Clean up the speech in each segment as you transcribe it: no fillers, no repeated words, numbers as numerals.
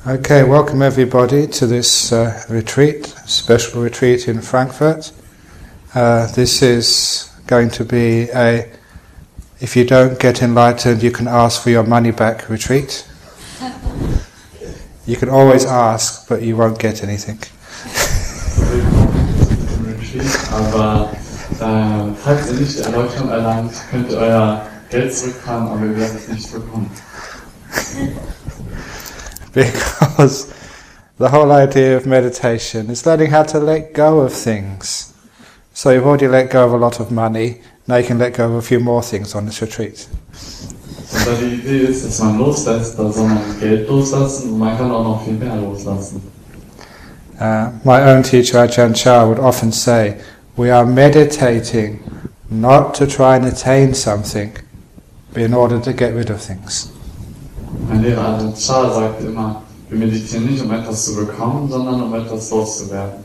Okay, welcome everybody to this retreat, special retreat in Frankfurt. This is going to be if you don't get enlightened, you can ask for your money back retreat. You can always ask, but you won't get anything. Aber falls ihr nicht die Erleuchtung erlangt, könnt ihr euer Geld zurückfahren, aber ihr werdet es nicht bekommen. Because the whole idea of meditation is learning how to let go of things. So you've already let go of a lot of money, now you can let go of a few more things on this retreat. Und die Idee ist, dass man loslässt, da soll man Geld loslassen und man kann auch noch viel mehr loslassen. My own teacher Ajahn Chah would often say, we are meditating not to try and attain something, but in order to get rid of things. Mein Lehrer Ajahn Chah sagt immer, wir meditieren nicht, um etwas zu bekommen, sondern um etwas loszuwerden.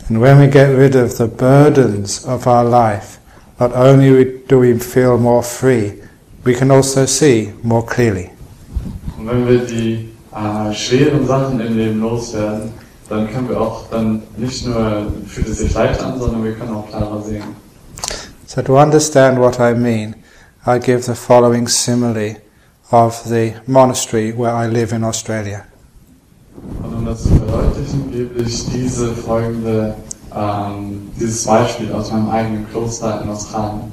And when we get rid of the burdens of our life, not only do we feel more free, we can also see more clearly. Und wenn wir die schweren Sachen im Leben loswerden, dann können wir auch dann nicht nur fühlt es sich leicht an, sondern wir können auch klarer sehen. So to understand what I mean, I give the following simile of the monastery where I live in Australia. Und um das zu verdeutlichen, gebe ich dieses Beispiel aus meinem eigenen Kloster in Australien.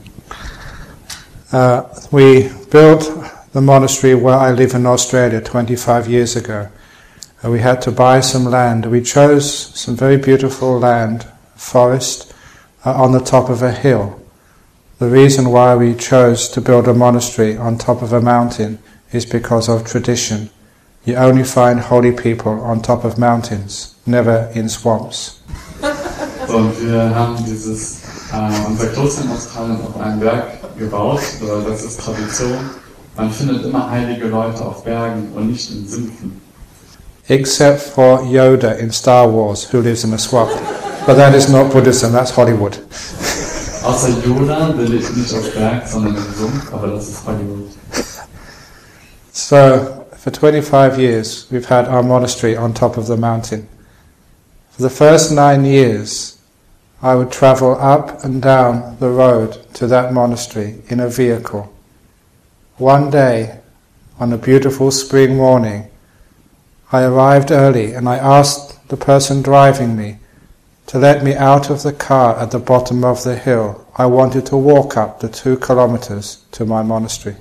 We built the monastery where I live in Australia 25 years ago. We had to buy some land. We chose some very beautiful land, forest, on the top of a hill. The reason why we chose to build a monastery on top of a mountain is because of tradition. You only find holy people on top of mountains, never in swamps. So, und wir haben unser Kloster in Australien auf einem Berg gebaut, das ist Tradition. Man findet immer heilige Leute auf Bergen und nicht in Sümpfen. Except for Yoda in Star Wars, who lives in a swamp. But that is not Buddhism, that's Hollywood. Außer Yoda, der lebt nicht auf Berg, sondern im Sumpf, aber das ist Hollywood. So, for 25 years, we've had our monastery on top of the mountain. For the first 9 years, I would travel up and down the road to that monastery in a vehicle. One day, on a beautiful spring morning, I arrived early and I asked the person driving me to let me out of the car at the bottom of the hill. I wanted to walk up the 2 kilometers to my monastery.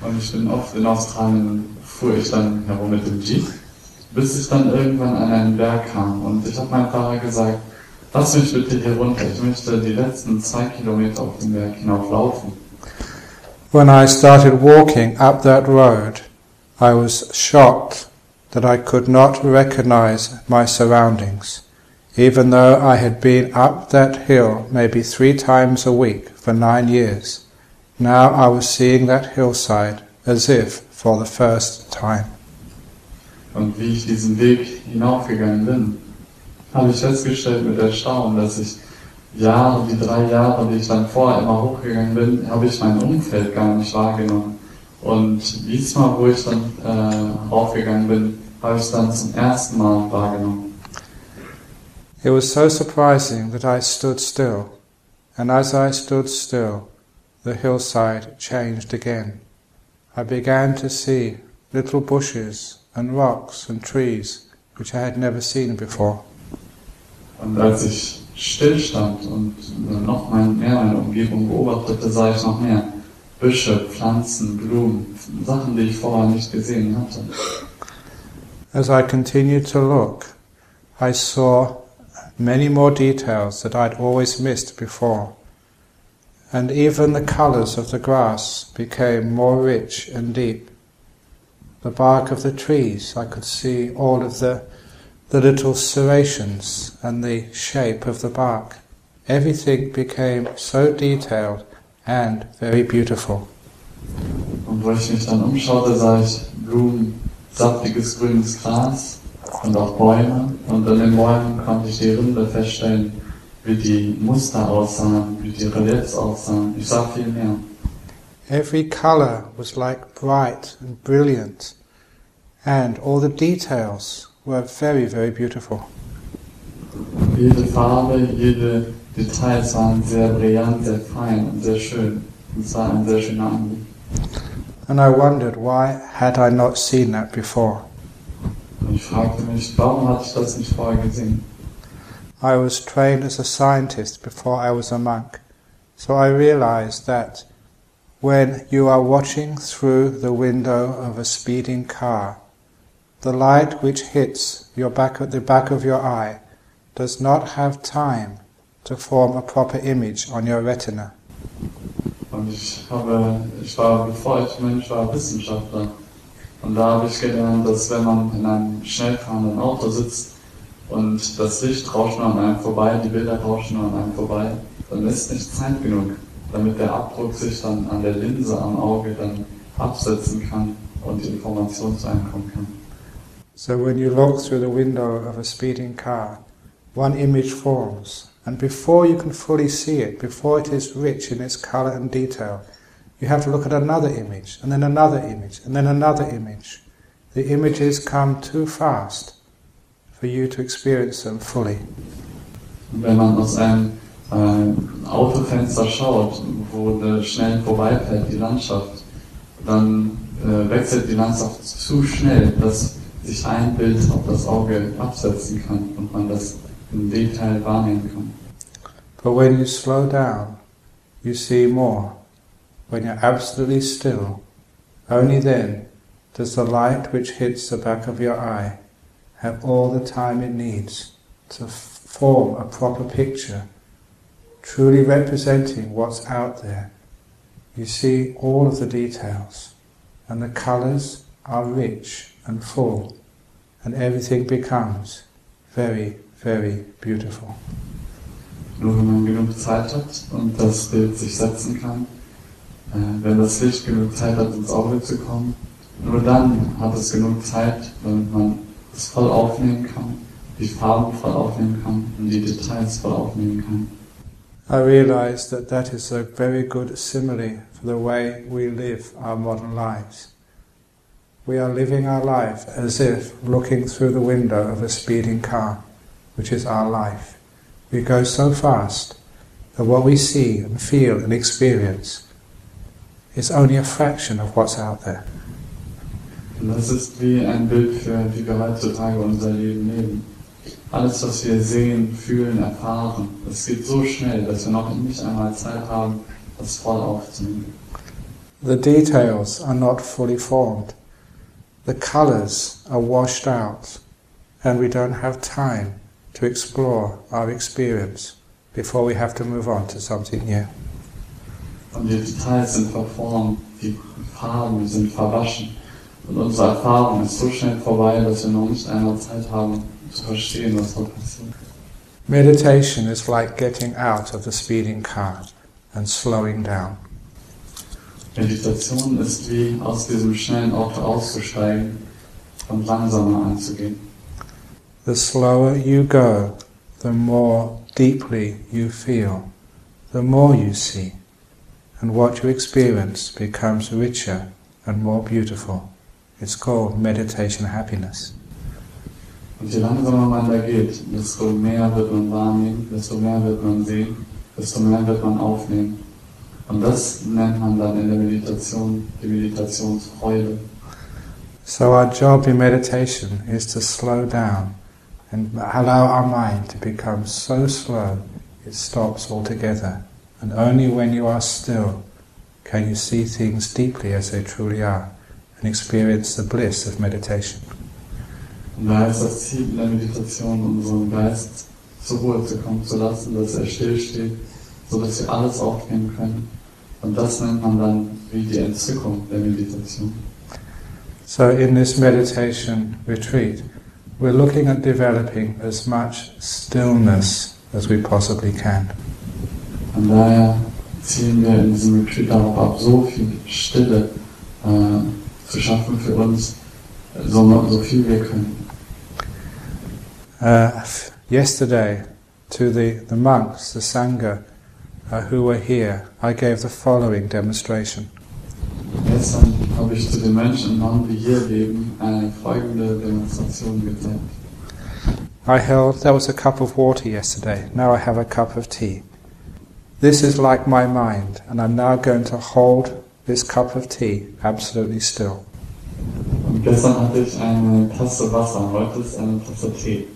Und ich bin oft in Australien, fuhr ich dann herum mit dem Jeep, bis ich dann irgendwann an einen Berg kam. Und ich habe meinem Fahrer gesagt, lass mich bitte hier runter, ich möchte die letzten 2 Kilometer auf den Berg hinauflaufen. When I started walking up that road, I was shocked that I could not recognize my surroundings, even though I had been up that hill maybe 3 times a week for 9 years. Now I was seeing that hillside as if for the first time. Und wie ich diesen Weg hinaufgegangen bin, habe ich festgestellt mit Erstaunen, dass ich die 3 Jahre, die ich dann vorher immer hochgegangen bin, habe ich mein Umfeld gar nicht wahrgenommen. Und diesmal, wo ich dann raufgegangen bin, habe ich es dann zum ersten Mal wahrgenommen. It was so surprising that I stood still, and as I stood still, the hillside changed again. I began to see little bushes and rocks and trees which I had never seen before. Und als ich stillstand und noch mehr meine Umgebung beobachtete, sah ich noch mehr Büsche, Pflanzen, Blumen, Sachen, die ich vorher nicht gesehen hatte. As I continued to look, I saw many more details that I'd always missed before. And even the colours of the grass became more rich and deep. The bark of the trees, I could see all of the little serrations and the shape of the bark. Everything became so detailed and very beautiful. Und wo ich mich dann umschaute, sah ich Blumen, saftiges grünes Gras und auch Bäume. Und an den Bäumen konnte ich die Rinde feststellen, wie die Muster aussahen, wie die Reliefs aussahen. Ich sah viel mehr. Every colour was like bright and brilliant. And all the details were very, very beautiful. Jede Farbe, jede Details waren sehr brillant, sehr fein und sehr schön. Und es war ein sehr schöner Anblick. And I wondered, why had I not seen that before? Und ich fragte mich, warum hatte ich das nicht vorher gesehen? I was trained as a scientist before I was a monk, so I realized that when you are watching through the window of a speeding car, the light which hits the back of your eye does not have time to form a proper image on your retina. Und bevor ich Mensch war, Wissenschaftler. Und da habe ich gelernt, dass wenn man in einem schnell fahrenden Auto sitzt und das Licht rauscht nur an einem vorbei, die Bilder rauschen nur an einem vorbei, dann ist nicht Zeit genug, damit der Abdruck sich dann an der Linse am Auge dann absetzen kann und die Information zu einem kommen kann. So when you look through the window of a speeding car, one image forms, and before you can fully see it, before it is rich in its color and detail, you have to look at another image, and then another image, and then another image. The images come too fast for you to experience them fully. Wenn man aus einem Autofenster schaut, wo schnell vorbeifährt die Landschaft, dann wechselt die Landschaft zu schnell, dass sich ein Bild auf das Auge absetzen kann und man das im Detail wahrnehmen kann. But when you slow down, you see more. When you're absolutely still, only then does the light which hits the back of your eye have all the time it needs to form a proper picture, truly representing what's out there. You see all of the details, and the colours are rich and full, and everything becomes very, very beautiful. Nur wenn man genug Zeit hat und das Bild sich setzen kann, wenn das Licht genug Zeit hat, ins Auge zu kommen, nur dann hat es genug Zeit, damit man es voll aufnehmen kann, die Farben voll aufnehmen kann und die Details voll aufnehmen kann. I realized that that is a very good simile for the way we live our modern lives. We are living our life as if looking through the window of a speeding car, which is our life. We go so fast that what we see and feel and experience is only a fraction of what's out there. Und das ist wie ein Bild für wie wir heutzutage unser Leben leben. Alles, was wir sehen, fühlen, erfahren, das geht so schnell, dass wir noch nicht einmal Zeit haben, das voll aufzunehmen. The details are not fully formed. The colours are washed out, and we don't have time to explore our experience before we have to move on to something new. Und die Details sind verformt, die Farben sind verwaschen. Und unsere Erfahrung ist so schnell vorbei, dass wir noch nicht einmal Zeit haben, zu verstehen, was dort passiert. Meditation is like getting out of the speeding car and slowing down. Meditation ist wie aus diesem schnellen Auto auszusteigen und langsamer anzugehen. The slower you go, the more deeply you feel, the more you see, and what you experience becomes richer and more beautiful. It's called meditation happiness. Und je langsamer man da geht, desto mehr wird man wahrnehmen, desto mehr wird man sehen, desto mehr wird man aufnehmen. Und das nennt man dann in der Meditation die Meditationsfreude. So our job in meditation is to slow down and allow our mind to become so slow it stops altogether. And only when you are still can you see things deeply as they truly are and experience the bliss of meditation. Und daher ist das Ziel in der Meditation, unseren Geist zur Ruhe zu kommen zu lassen, dass er stillsteht, sodass wir alles aufnehmen können. Und das nennt man dann wie die Entzückung der Meditation. So in this meditation retreat, we're looking at developing as much stillness as we possibly can. Von daher zielen wir in diesem Retreat darauf ab, so viel Stille zu schaffen für uns, so viel wir können. Yesterday, to the monks, the Sangha, who were here, I gave the following demonstration. Gestern habe ich zu den Menschen und Nonnen, die hier leben, eine folgende Demonstration gezeigt. That was a cup of water yesterday. Now I have a cup of tea. This is like my mind, and I'm now going to hold this cup of tea absolutely still. Und gestern hatte ich eine Tasse Wasser, heute ist eine Tasse Tee.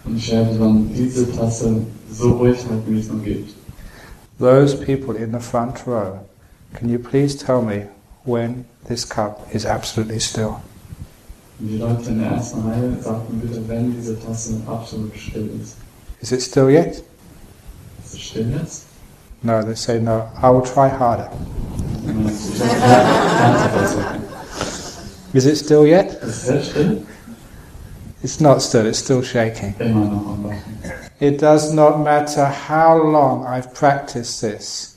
Und ich werde dann diese Tasse so ruhig halten, wie es nur geht. Those people in the front row, can you please tell me when this cup is absolutely still? Und die Leute in der ersten Reihe sagten bitte, wenn diese Tasse absolut still ist. Is it still yet? Ist es still jetzt? No, they say no. I will try harder. Is it still yet? Ist es still? It's not still, it's still shaking. Immer noch am Wachen. It does not matter how long I've practiced this.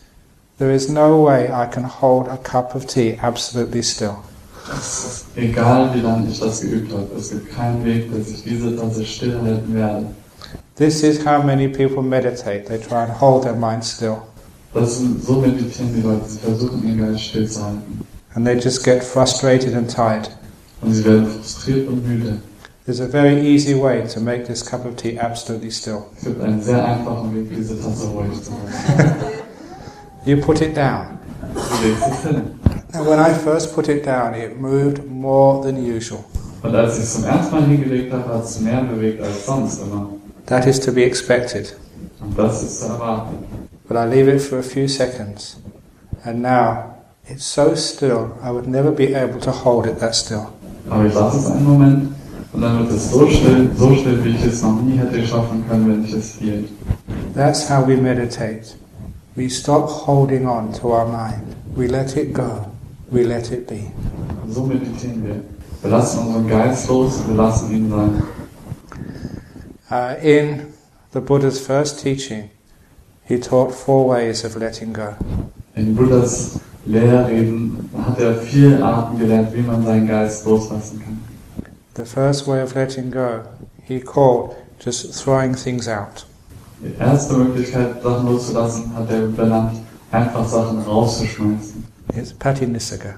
There is no way I can hold a cup of tea absolutely still. Es ist egal, wie lange ich das geübt habe. Es gibt keinen Weg, dass ich diese Tasse stillhalten werde. This is how many people meditate. They try and hold their mind still. So meditieren die Leute. Sie versuchen, ihren Geist stillzuhalten. And they just get frustrated and tired. Und sie werden frustriert und müde. There's a very easy way to make this cup of tea absolutely still. Es gibt einen sehr einfachen Weg, diese Tasse ruhig zu halten. You put it down. Du legst es hin. And when I first put it down, it moved more than usual. Und als ich es zum ersten Mal hingelegt habe, hat es mehr bewegt als sonst immer. That is to be expected. Und das ist zu erwarten. But I leave it for a few seconds. And now, it's so still, I would never be able to hold it that still. Aber ich lasse es einen Moment und dann wird es so still, wie ich es noch nie hätte schaffen können, wenn ich es hielt. That's how we meditate. We stop holding on to our mind. We let it go. We let it be. Und so meditieren wir. Wir lassen unseren Geist los, wir lassen ihn sein. In the Buddha's first teaching, he taught 4 ways of letting go. In Buddhas Lehrreden hat 4 Arten gelehrt, wie man seinen Geist loslassen kann. The first way of letting go, he called just throwing things out. Die erste Möglichkeit, Sachen loszulassen, hat er benannt, einfach Sachen rauszuschmeißen. It's Patinissagga.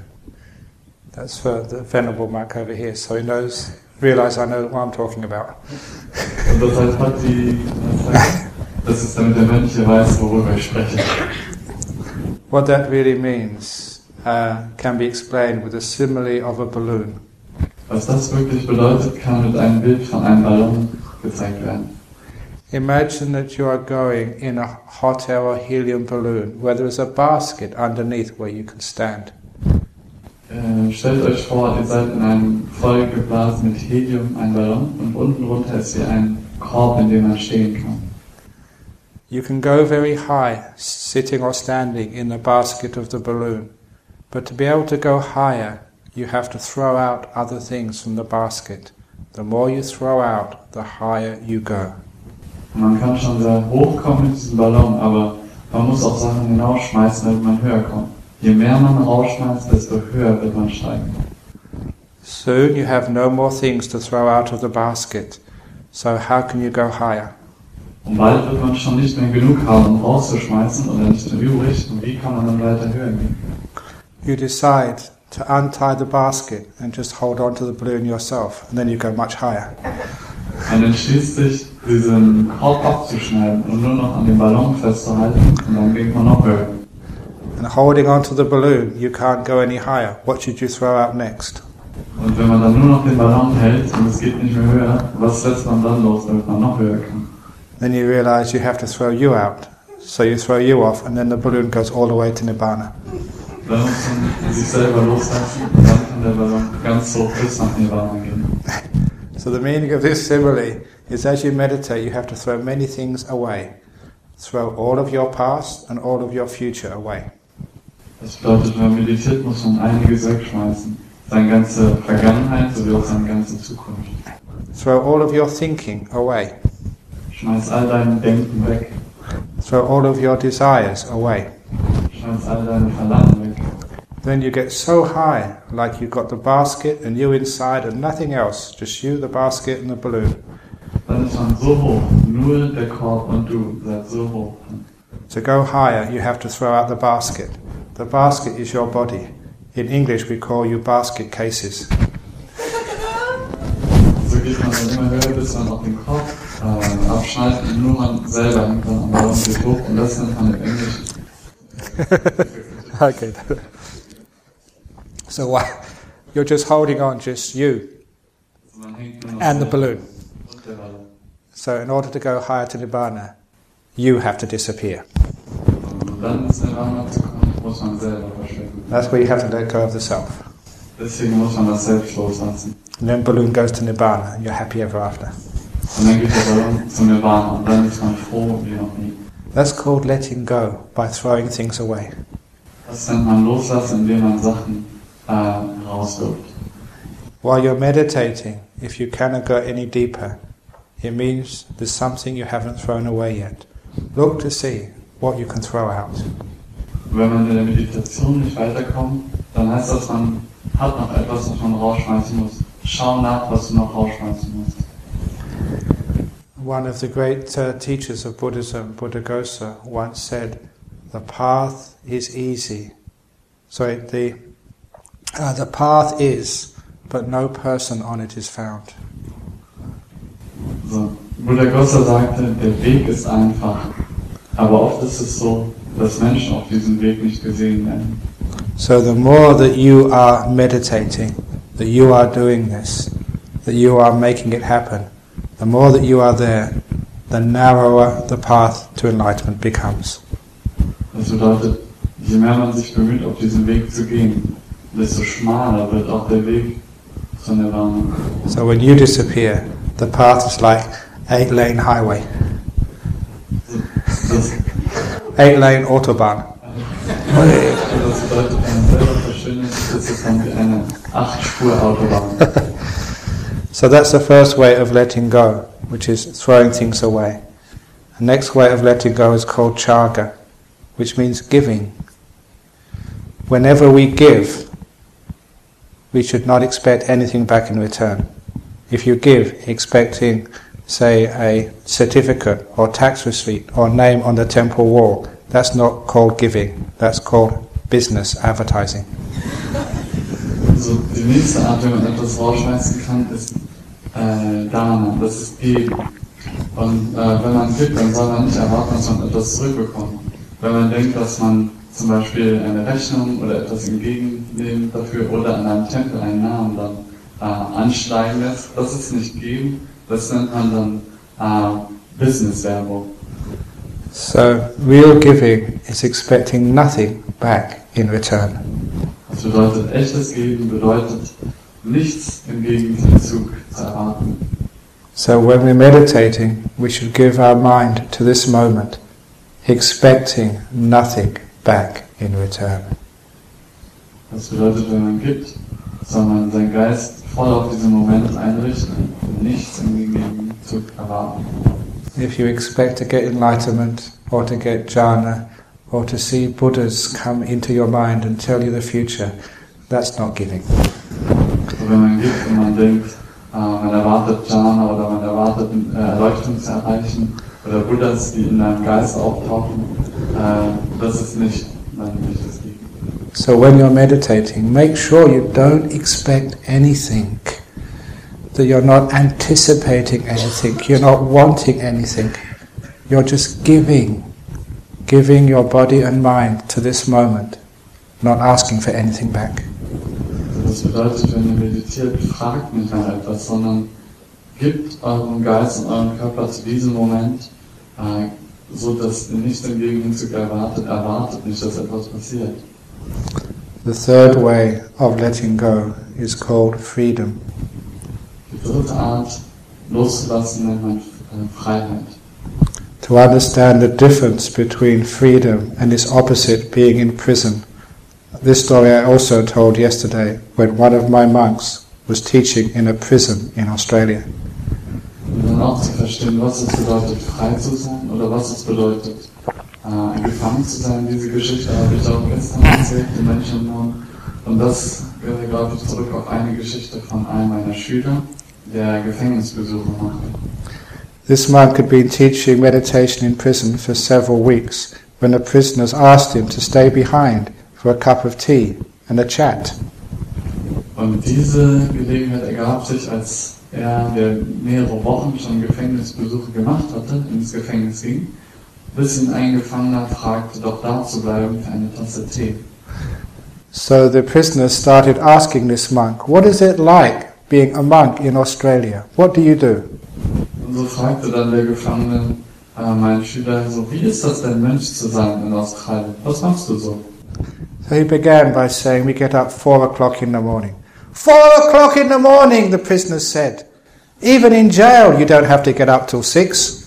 That's for the Venerable monk over here, so he realize I know what I'm talking about. Und das heißt Pati, das ist damit der Mönch hier weiß, worüber ich spreche. What that really means can be explained with a simile of a balloon. Was das wirklich bedeutet, kann mit einem Bild von einem Ballon gezeigt werden. Imagine that you are going in a hot air or helium balloon where there is a basket underneath where you can stand. Stellt euch vor, ihr seid in einem vollgeblasen mit Helium ein Ballon und unten runter ist hier ein Korb, in dem man stehen kann. You can go very high, sitting or standing in the basket of the balloon, but to be able to go higher, you have to throw out other things from the basket. The more you throw out, the higher you go. Man kann schon sehr hoch kommen mit diesem Ballon, aber man muss auch Sachen hinausschmeißen, damit man höher kommt. Je mehr man rausschmeißt, desto höher wird man steigen. Soon you have no more things to throw out of the basket, so how can you go higher? Und bald wird man schon nicht mehr genug haben, um rauszuschmeißen oder nicht mehr übrig. Und wie kann man dann weiter höher gehen? You decide to untie the basket and just hold on to the balloon yourself, and then you go much higher. Man entschließt sich, diesen Korb abzuschneiden und nur noch an dem Ballon festzuhalten und dann geht man noch höher. And holding on to the balloon, you can't go any higher. What should you throw out next? Und wenn man dann nur noch den Ballon hält und es geht nicht mehr höher, was lässt man dann los, damit man noch höher kann? Then you realize you have to throw you out. So you throw you off, and then the balloon goes all the way to Nibbana. Dann muss man sich selber loslassen und dann kann der Ballon ganz hoch bis nach Nirvana gehen. So the meaning of this simile is as you meditate, you have to throw many things away. Throw all of your past and all of your future away. Das bedeutet, wenn man meditiert, muss man einiges wegschmeißen. Seine ganze Vergangenheit sowie auch seine ganze Zukunft. Throw all of your thinking away. Schmeiß all dein Denken weg. Throw all of your desires away. Schmeiß all deine Verlangen weg. Then you get so high, like you've got the basket and you inside and nothing else, just you, the basket and the balloon. Dann ist man so hoch, nur der Korb und du seid so hoch. To go higher, you have to throw out the basket. The basket is your body. In English we call you basket cases. So geht man dann immer höher, bis man auch den Kopf abschneidet und nur man selber hängt dann am Baum geht hoch und das nennt man im Englischen. Okay. So you're just holding on, just you and the balloon. So in order to go higher to Nibbana, you have to disappear. Und dann ins Nirvana zu kommen, muss man selber verschwinden. That's where you have to let go of the self. Deswegen muss man das selbst loslassen. And then balloon goes to Nibbana and you're happy ever after. Und dann geht der Ballon zum Nirvana und dann ist man froh wie noch nie. That's called letting go by throwing things away. Das nennt man loslassen, indem man Sachen rauswirft. While you're meditating, if you cannot go any deeper, it means there's something you haven't thrown away yet. Look to see what you can throw out. Wenn man in der Meditation nicht weiterkommt, dann heißt das, man hat noch etwas, was man rausschmeißen muss. Schau nach, was du noch rausschmeißen musst. One of the great teachers of Buddhism, Buddhaghosa, once said, "The path is easy." Sorry, the path is, but no person on it is found. So, Buddhaghosa sagte, der Weg ist einfach, aber oft ist es so, dass Menschen auf diesem Weg nicht gesehen werden. So the more that you are meditating, that you are doing this, that you are making it happen, the more that you are there, the narrower the path to enlightenment becomes. Das bedeutet, je mehr man sich bemüht, auf diesen Weg zu gehen, desto schmaler wird auch der Weg zur Nirvana. So when you disappear, the path is like 8-lane highway, 8-lane Autobahn. Das bedeutet, wenn man selber verschwindet, ist es dann wie eine 8-Spur-Autobahn. So that's the first way of letting go, which is throwing things away. The next way of letting go is called chaga, which means giving. Whenever we give, we should not expect anything back in return. If you give expecting, say, a certificate or tax receipt or name on the temple wall, that's not called giving, that's called business advertising. Also die nächste Art, wie man etwas rausschmeißen kann, ist Dana, das ist Geben. Und wenn man gibt, dann soll man nicht erwarten, dass man etwas zurückbekommt. Wenn man denkt, dass man zum Beispiel eine Rechnung oder etwas entgegennimmt dafür oder an einem Tempel einen Namen dann anschlagen lässt, das ist nicht Geben, das nennt man dann Business-Werbung. So real giving is expecting nothing back in return. Das bedeutet, echtes Geben bedeutet, nichts im Gegenzug zu erwarten. So when we're meditating, we should give our mind to this moment, expecting nothing back in return. Das bedeutet, wenn man gibt, soll man seinen Geist voll auf diesen Moment einrichten und nichts im Gegenzug erwarten. If you expect to get enlightenment or to get jhana or to see Buddhas come into your mind and tell you the future, that's not giving. Also wenn man gibt und man denkt, man erwartet Jhana oder man erwartet Erleuchtung zu erreichen oder Buddhas, die in deinem Geist auftauchen, das ist nicht das Geben. So when you're meditating, make sure you don't expect anything, that you're not anticipating anything, you're not wanting anything, you're just giving your body and mind to this moment, not asking for anything back. Das bedeutet, wenn ihr meditiert, fragt nicht nach etwas, sondern gebt euren Geist und euren Körper zu diesem Moment, so dass ihr nicht im Gegenzug erwartet nicht, dass etwas passiert. The third way of letting go is called freedom. Die dritte Art, loszulassen, nennt man Freiheit. To understand the difference between freedom and its opposite, being in prison. This story I also told yesterday when one of my monks was teaching in a prison in Australia. Und dann auch zu verstehen, was es bedeutet, frei zu sein oder was es bedeutet, gefangen zu sein. Diese Geschichte habe ich auch gestern erzählt, die Menschen. Und das geht, glaube ich, zurück auf eine Geschichte von einem meiner Schüler, der Gefängnisbesuche machte. This monk had been teaching meditation in prison for several weeks when the prisoners asked him to stay behind for a cup of tea and a chat. Und diese Gelegenheit ergab sich, als er, der mehrere Wochen schon Gefängnisbesuche gemacht hatte, ins Gefängnis ging, bis ihn ein Gefangener fragte, doch da zu bleiben für eine Tasse Tee. So the prisoners started asking this monk, what is it like being a monk in Australia? What do you do? Und so fragte dann der Gefangene meinen Schüler so, wie ist das denn, Mönch zu sein in Australien? Was machst du so? So he began by saying, we get up 4 o'clock in the morning. 4 o'clock in the morning, the prisoners said. Even in jail you don't have to get up till 6.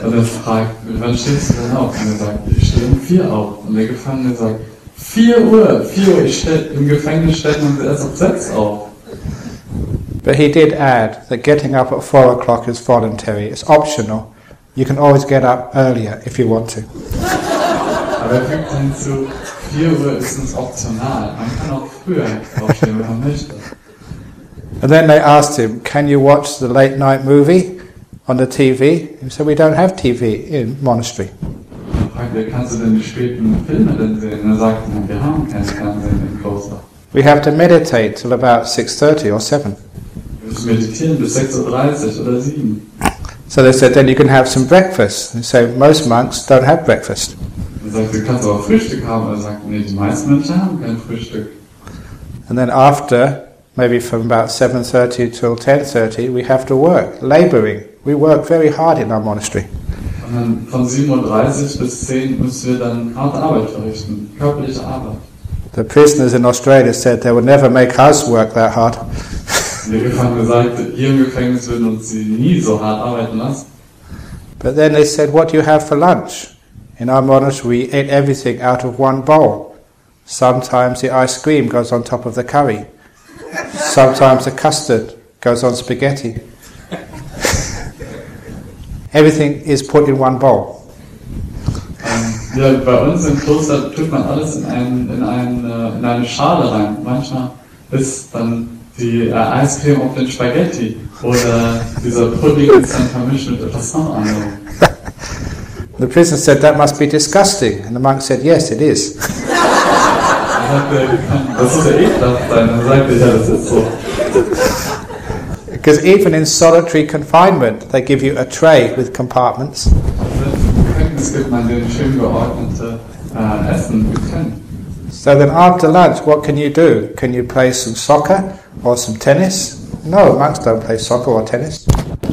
Und er fragt, wann stehst du denn auf? Und er sagt, ich stehe um 4 auf. Und der Gefangene sagt, 4 Uhr, im Gefängnis stellt man erst um 6 auf. But he did add that getting up at 4 o'clock is voluntary, it's optional. You can always get up earlier if you want to. Aber er fügt hinzu, 4 Uhr ist uns optional. Man kann auch früher aufstehen, wenn man möchte. And then they asked him, can you watch the late night movie on the TV? He said, we don't have TV in monastery. Dann fragt er, kannst du denn die späten Filme denn sehen? Und er sagt, wir haben kein Fernsehen im Kloster. We have to meditate till about 6:30 or 7. Wir müssen meditieren bis 6:30 Uhr oder 7. So they said, then you can have some breakfast. They say, most monks don't have breakfast. Er sagt, du kannst aber Frühstück haben. Er sagt, nee, die meisten Menschen haben kein Frühstück. And then after, maybe from about 7:30 till 10:30, we have to work, labouring. We work very hard in our monastery. Und dann von 7:30 Uhr bis 10 Uhr müssen wir dann harte Arbeit verrichten, körperliche Arbeit. The prisoners in Australia said they would never make us work that hard. Der Gefangene sagte, hier im Gefängnis würden uns sie nie so hart arbeiten lassen. But then they said, what do you have for lunch? In our monastery we ate everything out of one bowl. Sometimes the ice cream goes on top of the curry. Sometimes the custard goes on spaghetti. Everything is put in one bowl. Ja, bei uns im Kloster tut man alles in eine Schale rein. Manchmal ist dann die Eiscreme auf den Spaghetti oder dieser Pudding ist dann vermischt mit etwas noch anderem. The prisoner said, that must be disgusting. And the monk said, yes, it is. Er sagte, das muss ja ekelhaft sein. Dann sagte ja, das ist so. Because even in solitary confinement, they give you a tray with compartments. Es gibt man den schön geordnete Essen getrennt. So then after lunch, what can you do? Can you play some soccer or some tennis? No, monks don't play soccer or tennis.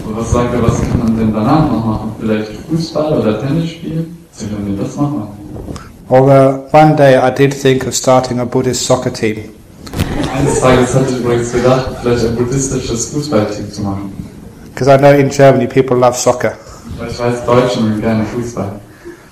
Und was sagt er, was kann man denn danach noch machen? Vielleicht Fußball oder Tennis spielen? Sie können das machen. Although one day I did think of starting a Buddhist soccer team. Eines Tages hatte ich übrigens gedacht, vielleicht ein buddhistisches Fußballteam zu machen. Because I know in Germany people love soccer. Weil ich weiß, Deutsche mögen gerne Fußball.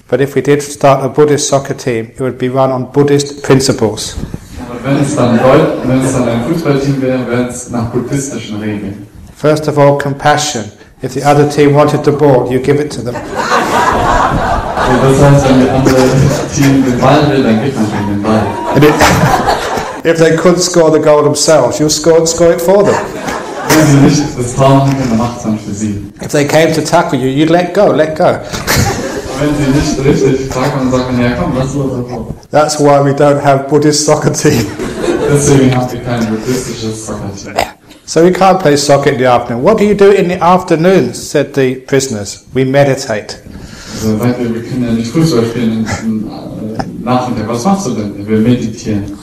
But if we did start a Buddhist soccer team, it would be run on Buddhist principles. Aber wenn es dann ein Fußballteam wäre, wäre es nach buddhistischen Regeln. First of all, compassion. If the other team wanted the ball, you give it to them. Und das heißt, wenn die andere Team den Ball will, dann gibt man ihnen den Ball. And if they couldn't score the goal themselves, you'll score it for them. Wenn sie nicht das Tor machen können, dann macht es dann für sie. If they came to tackle you, you'd let go. Wenn sie nicht richtig tackeln und sagen, ja komm, lass los. That's why we don't have Buddhist soccer team. Deswegen haben wir kein buddhistisches Soccer-Team. So we can't play soccer in the afternoon. What do you do in the afternoon? Said the prisoners. We meditate. Also wir können ja nicht Fußball spielen am Nachmittag. Was machst du denn? Wir meditieren.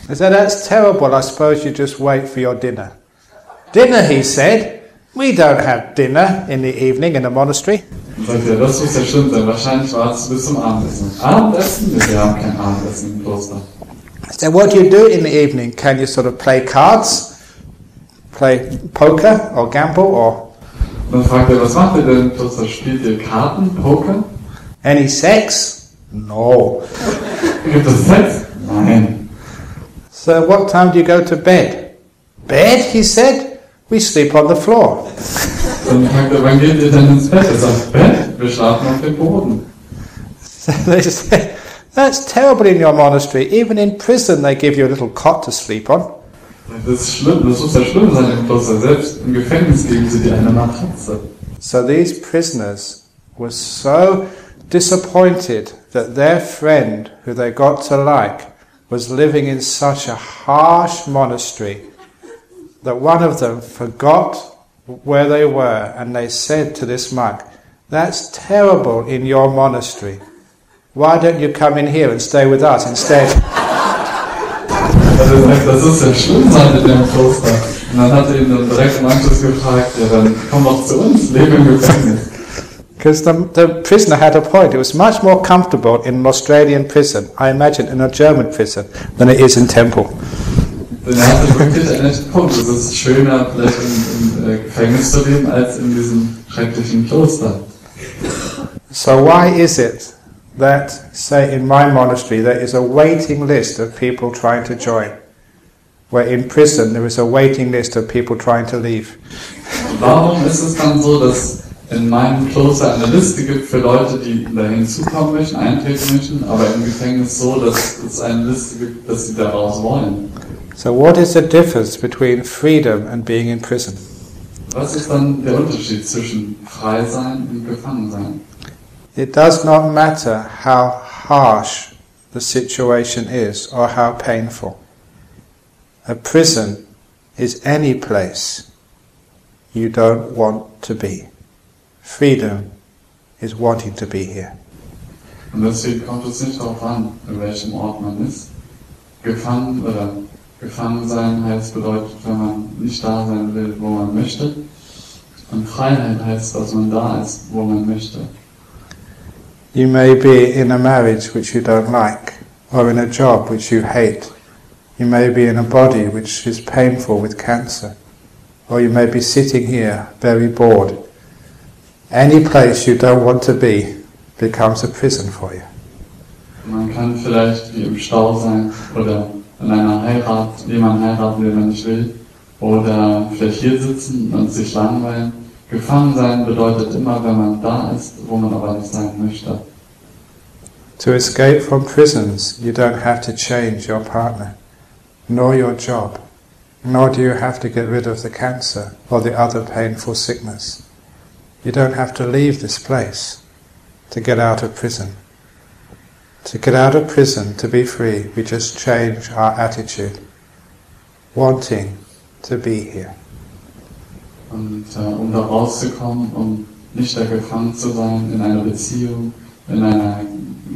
I said, that's terrible. I suppose you just wait for your dinner. Dinner, he said. We don't have dinner in the evening in the monastery. Und sagt er, das muss ja schlimm sein. Wahrscheinlich wartest du bis zum Abendessen. Abendessen? Wir haben kein Abendessen im Kloster. I said, what do you do in the evening? Can you sort of play cards? Play poker or gamble or... Dann fragt er, was macht ihr denn im Kloster? Spielt ihr Karten, Poker? Any sex? No. Gibt es Sex? Nein. So what time do you go to bed? Bed, he said. We sleep on the floor. Dann fragt er, wann geht ihr denn ins Bett? Er sagt, Bett? Wir schlafen auf dem Boden. So they said, that's terrible in your monastery. Even in prison they give you a little cot to sleep on. Das ist schlimm, das muss ja schlimm sein im Kloster. Selbst im Gefängnis geben sie dir eine Matratze. So these prisoners were so disappointed that their friend, who they got to like, was living in such a harsh monastery that one of them forgot where they were and they said to this monk, "That's terrible in your monastery. Why don't you come in here and stay with us instead?" Also er sagt, das ist ja schlimm sein in dem Kloster. Und dann hat er ihn dann direkt im Anschluss gefragt, ja dann komm doch zu uns, lebe im Gefängnis. Because the prisoner had a point. It was much more comfortable in an Australian prison, I imagine, in a German prison, than it is in temple. Denn er hatte wirklich einen echten Punkt. Es ist schöner, vielleicht im Gefängnis zu leben, als in diesem schrecklichen Kloster. So why is it that, say in my monastery, there is a waiting list of people trying to join, where in prison there is a waiting list of people trying to leave? Warum ist es dann so, dass in meinem Kloster eine Liste gibt für Leute, die da hinzukommen möchten, eintreten möchten, aber im Gefängnis so, dass es eine Liste gibt, dass sie da raus wollen? So what is the difference between freedom and being in prison? Was ist dann der Unterschied zwischen frei sein und gefangen sein? It does not matter how harsh the situation is or how painful. A prison is any place you don't want to be. Freedom is wanting to be here. Und deswegen kommt es nicht darauf an, in welchem Ort man ist. Gefangen sein heißt bedeutet, wenn man nicht da sein will, wo man möchte. Und Freiheit heißt, dass man da ist, wo man möchte. You may be in a marriage which you don't like, or in a job which you hate. You may be in a body which is painful with cancer, or you may be sitting here very bored. Any place you don't want to be becomes a prison for you. Man kann vielleicht wie im Stau sein oder in einer Heirat, jemanden heiraten, den man nicht will, oder vielleicht hier sitzen und sich langweilen. Gefangen sein bedeutet immer, wenn man da ist, wo man aber nicht sein möchte. To escape from prisons, you don't have to change your partner, nor your job, nor do you have to get rid of the cancer or the other painful sickness. You don't have to leave this place to get out of prison. To get out of prison, to be free, we just change our attitude, wanting to be here. Und um da rauszukommen, um nicht da gefangen zu sein in einer Beziehung, in einer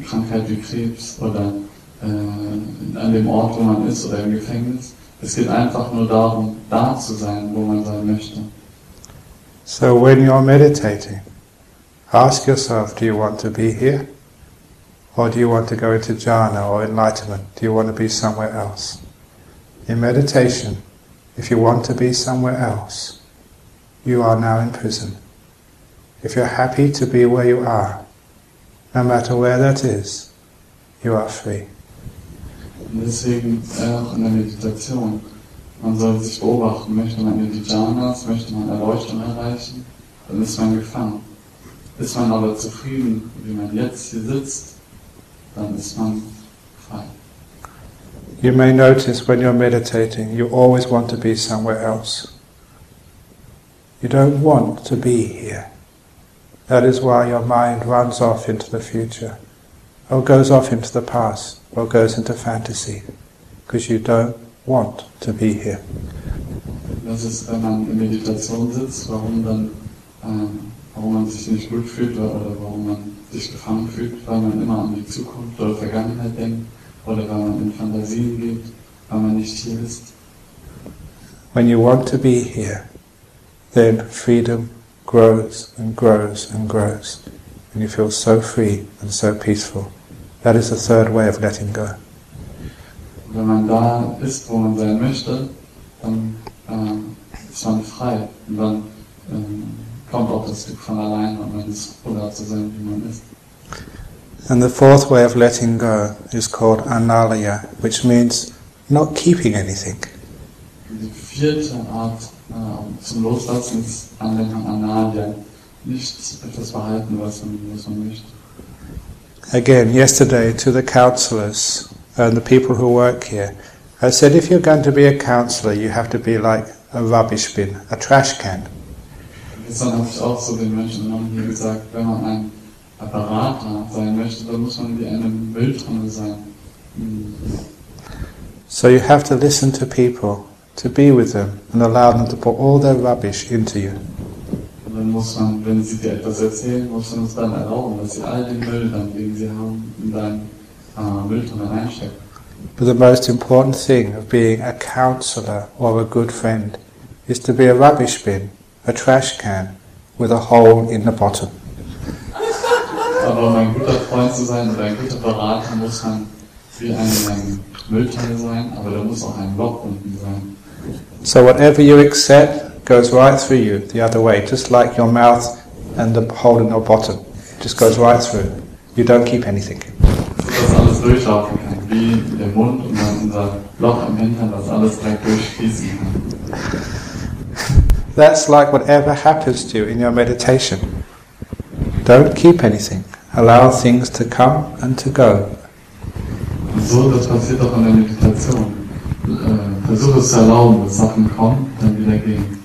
Krankheit wie Krebs oder an dem Ort, wo man ist oder im Gefängnis. Es geht einfach nur darum, da zu sein, wo man sein möchte. So when you're meditating, ask yourself, do you want to be here? Or do you want to go into jhana or enlightenment? Do you want to be somewhere else? In meditation, if you want to be somewhere else, you are now in prison. If you're happy to be where you are, no matter where that is, you are free. Und deswegen auch in der Meditation. Man soll sich beobachten, möchte man in die Jhanas, möchte man Erleuchtung erreichen, dann ist man gefangen. Ist man aber zufrieden, wie man jetzt hier sitzt, dann ist man frei. You may notice when you're meditating, you always want to be somewhere else. You don't want to be here. That is why your mind runs off into the future, or goes off into the past, or goes into fantasy, because you don't want to be here. Das ist, wenn man in Meditation sitzt, warum man sich nicht gut fühlt oder warum man sich gefangen fühlt, weil man immer an die Zukunft oder Vergangenheit denkt oder weil man in Fantasien lebt, weil man nicht hier ist. When you want to be here, then freedom grows and grows and grows, and you feel so free and so peaceful. That is the third way of letting go. Wenn man da ist, wo man sein möchte, dann ist man frei und dann kommt auch das Glück von allein und man ist froh da zu sein, wie man ist. And the fourth way of letting go is called analaya, which means not keeping anything. Die vierte Art zum Loslassen ist Anlehnung Analia, nicht etwas behalten, was man möchte. Again, yesterday to the counselors and the people who work here, I said if you're going to be a counselor, you have to be like a rubbish bin, a trash can. Gestern habe ich auch so den Menschen hier gesagt, wenn man ein Berater sein möchte, dann muss man wie eine Mülltonne sein. So you have to listen to people, to be with them, and allow them to put all their rubbish into you. Und dann muss man, wenn sie dir etwas erzählen, muss man es dann erlauben, dass sie all den Müll, dann, den sie haben, in deinen Mülltonne reinstecken. But the most important thing of being a counselor or a good friend is to be a rubbish bin, a trash can, with a hole in the bottom. Aber um ein guter Freund zu sein oder ein guter Berater muss man wie eine Mülltonne sein, aber da muss auch ein Loch unten sein. So whatever you accept goes right through you the other way, just like your mouth and the hole in your bottom. It just goes right through. You don't keep anything. Dass alles durchlaufen kann, wie der Mund und dann unser Loch im Hintern, dass alles direkt durchfließen kann. That's like whatever happens to you in your meditation. Don't keep anything. Allow things to come and to go. Und so, das passiert auch in der Meditation. Versuche es zu erlauben, dass Sachen kommen, dann wieder gehen.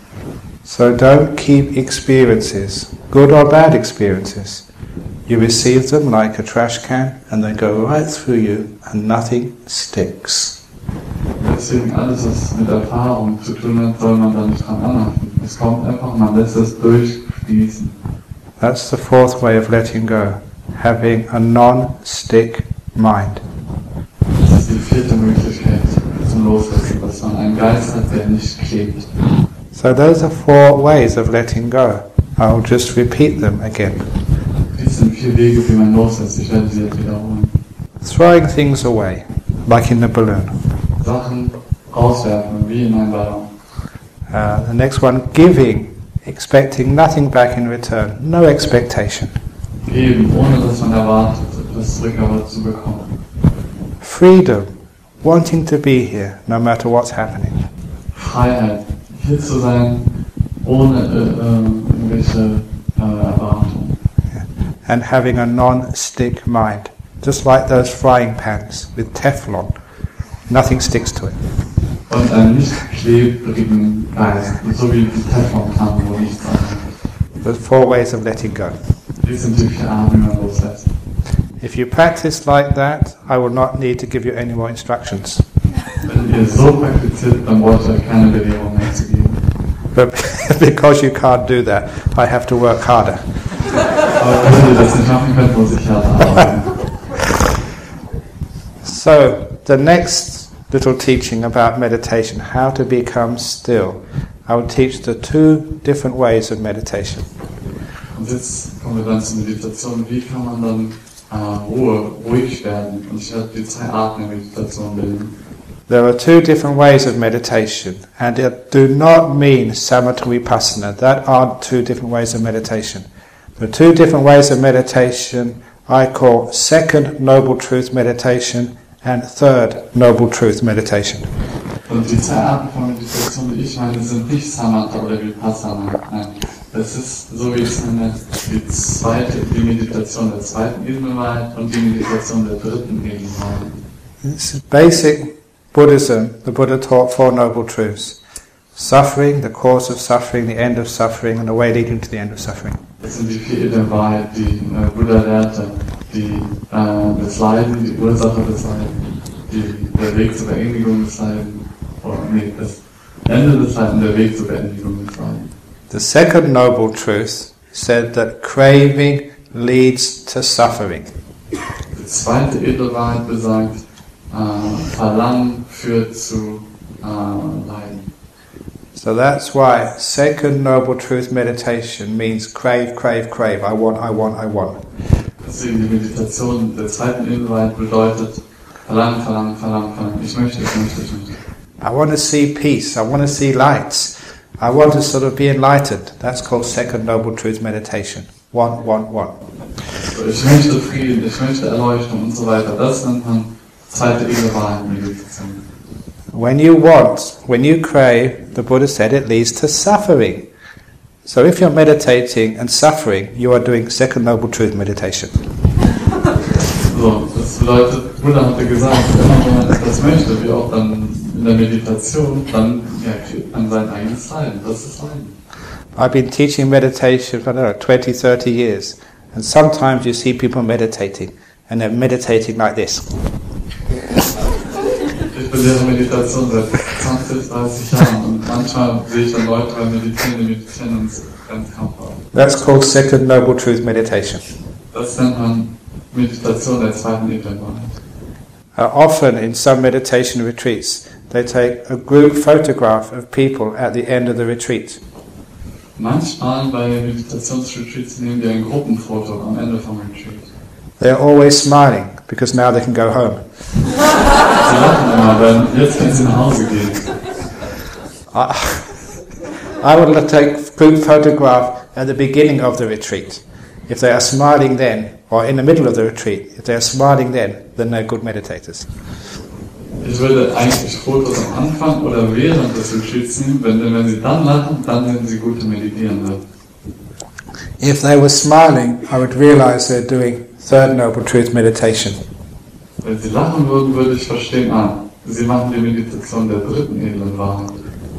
So don't keep experiences, good or bad experiences. You receive them like a trash can and they go right through you and nothing sticks. Deswegen alles, was mit Erfahrung zu tun hat, soll man da nicht dran anhaften. Es kommt einfach, man lässt es durchfließen. That's the fourth way of letting go, having a non-stick mind. Das ist die vierte Möglichkeit zum Loslassen, dass man einen Geist hat, der nicht klebt. So those are 4 ways of letting go. I'll just repeat them again. Dies sind 4 Wege, wie man loslässt. Ich werde sie jetzt wiederholen. Throwing things away, like in the balloon. Sachen rauswerfen, wie in einem Ballon. The next one, giving, expecting nothing back in return. No expectation. Geben, ohne dass man erwartet, etwas zurück zu bekommen. Freedom, wanting to be here, no matter what's happening. Freiheit, hier zu sein, ohne irgendwelche Erwartungen. And having a non-stick mind, just like those frying pans with Teflon. Nothing sticks to it. Und einen nicht klebrigen Geist, so wie die Teflon-Pfanne, wo nichts anhängt. There's 4 ways of letting go. Dies sind die 4 Arten, wie man loslässt. If you practice like that, I will not need to give you any more instructions. Wenn ihr so praktiziert, dann braucht ihr euch keine Belehrung mehr zu geben. But because you can't do that, I have to work harder. Aber wenn ihr das nicht machen könnt, muss ich härter arbeiten. So, the next little teaching about meditation, how to become still. I will teach the 2 different ways of meditation. Und jetzt kommen wir dann zur Meditation. Wie kann man dann ruhig werden? Und ich werde die 2 Arten der Meditation bilden. There are 2 different ways of meditation, and it do not mean samatha vipassana. That aren't 2 different ways of meditation. The 2 different ways of meditation I call second noble truth meditation and third noble truth meditation. Und die 2 Arten von Meditation, die ich meine, sind nicht Samatha oder Vipassana. Nein, das ist, so wie ich es nenne, die Meditation der 2. Ebenwahrheit und die Meditation der 3. Ebenwahrheit. This is basic Buddhism. The Buddha taught 4 noble truths. Suffering, the cause of suffering, the end of suffering, and the way leading to the end of suffering. Das sind die 4 Ebenwahrheit, die Buddha lehrte. Das Leiden, die Ursache des Leidens, der Weg zur Beendigung des Leidens. Das Ende des Leidens, der Weg zur Beendigung des Leidens. The second noble truth said that craving leads to suffering. Die 2. Edelwahrheit besagt, Verlangen führt zu Leiden. So that's why second noble truth meditation means crave, crave, crave. I want, I want, I want. Deswegen die Meditation der 2. Edelwahrheit bedeutet Verlangen, Verlangen, Verlangen, Verlangen. Ich möchte, ich möchte, ich möchte. I want to see peace. I want to see lights. I want to sort of be enlightened. That's called second noble truth meditation. Want, want, want. So, ich möchte Frieden, ich möchte Erleuchtung und so weiter. Das nennt man 2. Edelwahrheit Meditation. When you want, when you crave, the Buddha said it leads to suffering. So if you're meditating and suffering, you are doing second noble truth meditation. So, das bedeutet, Buddha hatte gesagt, immer wenn man etwas möchte, wie auch dann in der Meditation, dann kriegt man sein eigenes Leiden. Das ist Leiden. I've been teaching meditation for, I don't know, 20, 30 years. And sometimes you see people meditating, and they're meditating like this. Ich belehre Meditation seit 20, 30 Jahren und manchmal sehe ich dann Leute beim Meditieren, die meditieren und es ganz krampfhaft. That's called Second Noble Truth Meditation. Das nennt man Meditation der zweiten Ebene. Often in some meditation retreats, they take a group photograph of people at the end of the retreat. Manchmal bei Meditationsretreats nehmen die ein Gruppenfoto am Ende vom Retreat. They're always smiling because now they can go home. Sie lachen immer, denn jetzt können sie nach Hause gehen. I would take a group photograph at the beginning of the retreat. If they are smiling then, or in the middle of the retreat, if they are smiling then they're good meditators. Ich würde eigentlich Fotos am Anfang oder während des Retreats nehmen, wenn sie dann lachen, dann sind sie gute Meditierende. If they were smiling, I would realize they're doing Third Noble Truth Meditation. Wenn sie lachen würden, würde ich verstehen, sie machen die Meditation der dritten edlen Wahrheit.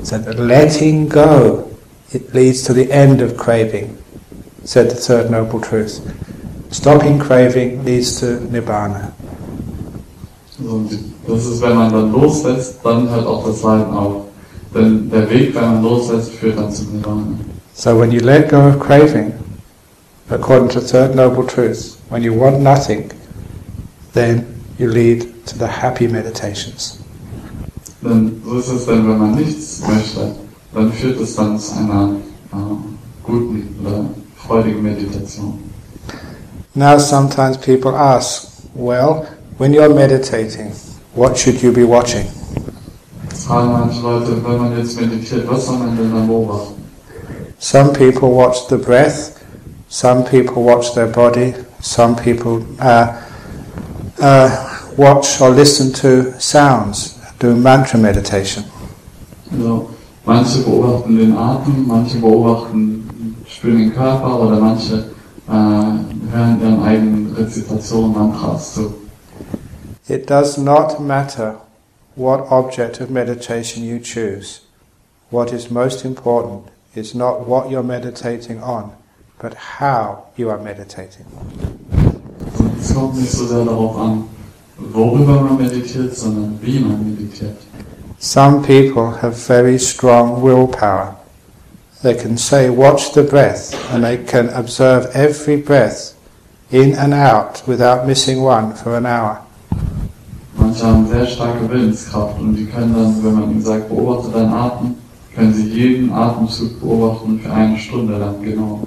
So that letting go, it leads to the end of craving, said the Third Noble Truth. Stopping craving leads to Nibbana. Das ist, wenn man dann loslässt, dann hört auch das Leiden auf. Denn der Weg, wenn man loslässt, führt dann zum Nibbana. So when you let go of craving, according to Third Noble Truth, when you want nothing, then you lead to the happy meditations. Denn so ist es denn, wenn man nichts möchte, dann führt es dann zu einer guten oder freudigen Meditation. Now sometimes people ask, well, when you're meditating, what should you be watching? Fragen manche Leute, wenn man jetzt meditiert, was soll man denn dann beobachten? Some people watch the breath, some people watch their body, some people watch or listen to sounds, do mantra meditation. Also, manche beobachten den Atem, manche spüren den Körper oder manche hören ihren eigenen Rezitationen, Mantras zu. It does not matter what object of meditation you choose. What is most important is not what you're meditating on, but how you are meditating. Es kommt nicht so sehr darauf an, worüber man meditiert, sondern wie man meditiert. Some people have very strong willpower. They can say, watch the breath, and they can observe every breath in and out without missing one for an hour. Manche haben sehr starke Willenskraft und die können dann, wenn man ihnen sagt, beobachte deinen Atem, können sie jeden Atemzug beobachten für eine Stunde lang genau.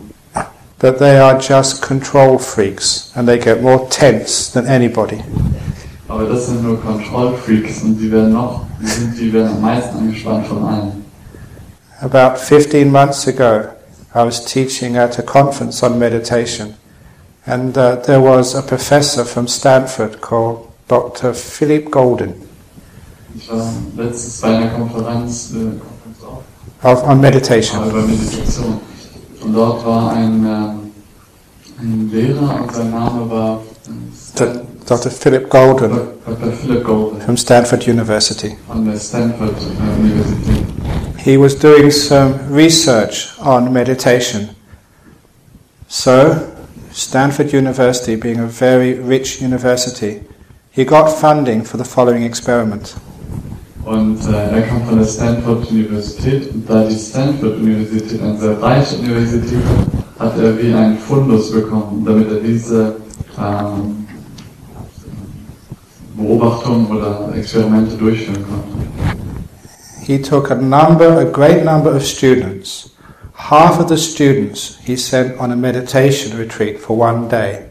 But they are just control freaks, and they get more tense than anybody. Aber das sind nur Kontrollfreaks und die werden am meisten angespannt von allen. About 15 months ago, I was teaching at a conference on meditation, and there was a professor from Stanford called Dr. Philip Golden. Ich war letztens bei einer Konferenz On meditation. Über Meditation. Und dort war ein Lehrer und sein Name war Dr. Philip Golden. Dr. Philip Golden from Stanford University. Von der Stanford Universität. He was doing some research on meditation. So, Stanford University, being a very rich university, he got funding for the following experiment. Und kam von der Stanford Universität und da die Stanford Universität eine sehr reiche Universität hat wie einen Fundus bekommen, damit diese Beobachtungen oder Experimente durchführen konnte. He took a great number of students. Half of the students he sent on a meditation retreat for one day.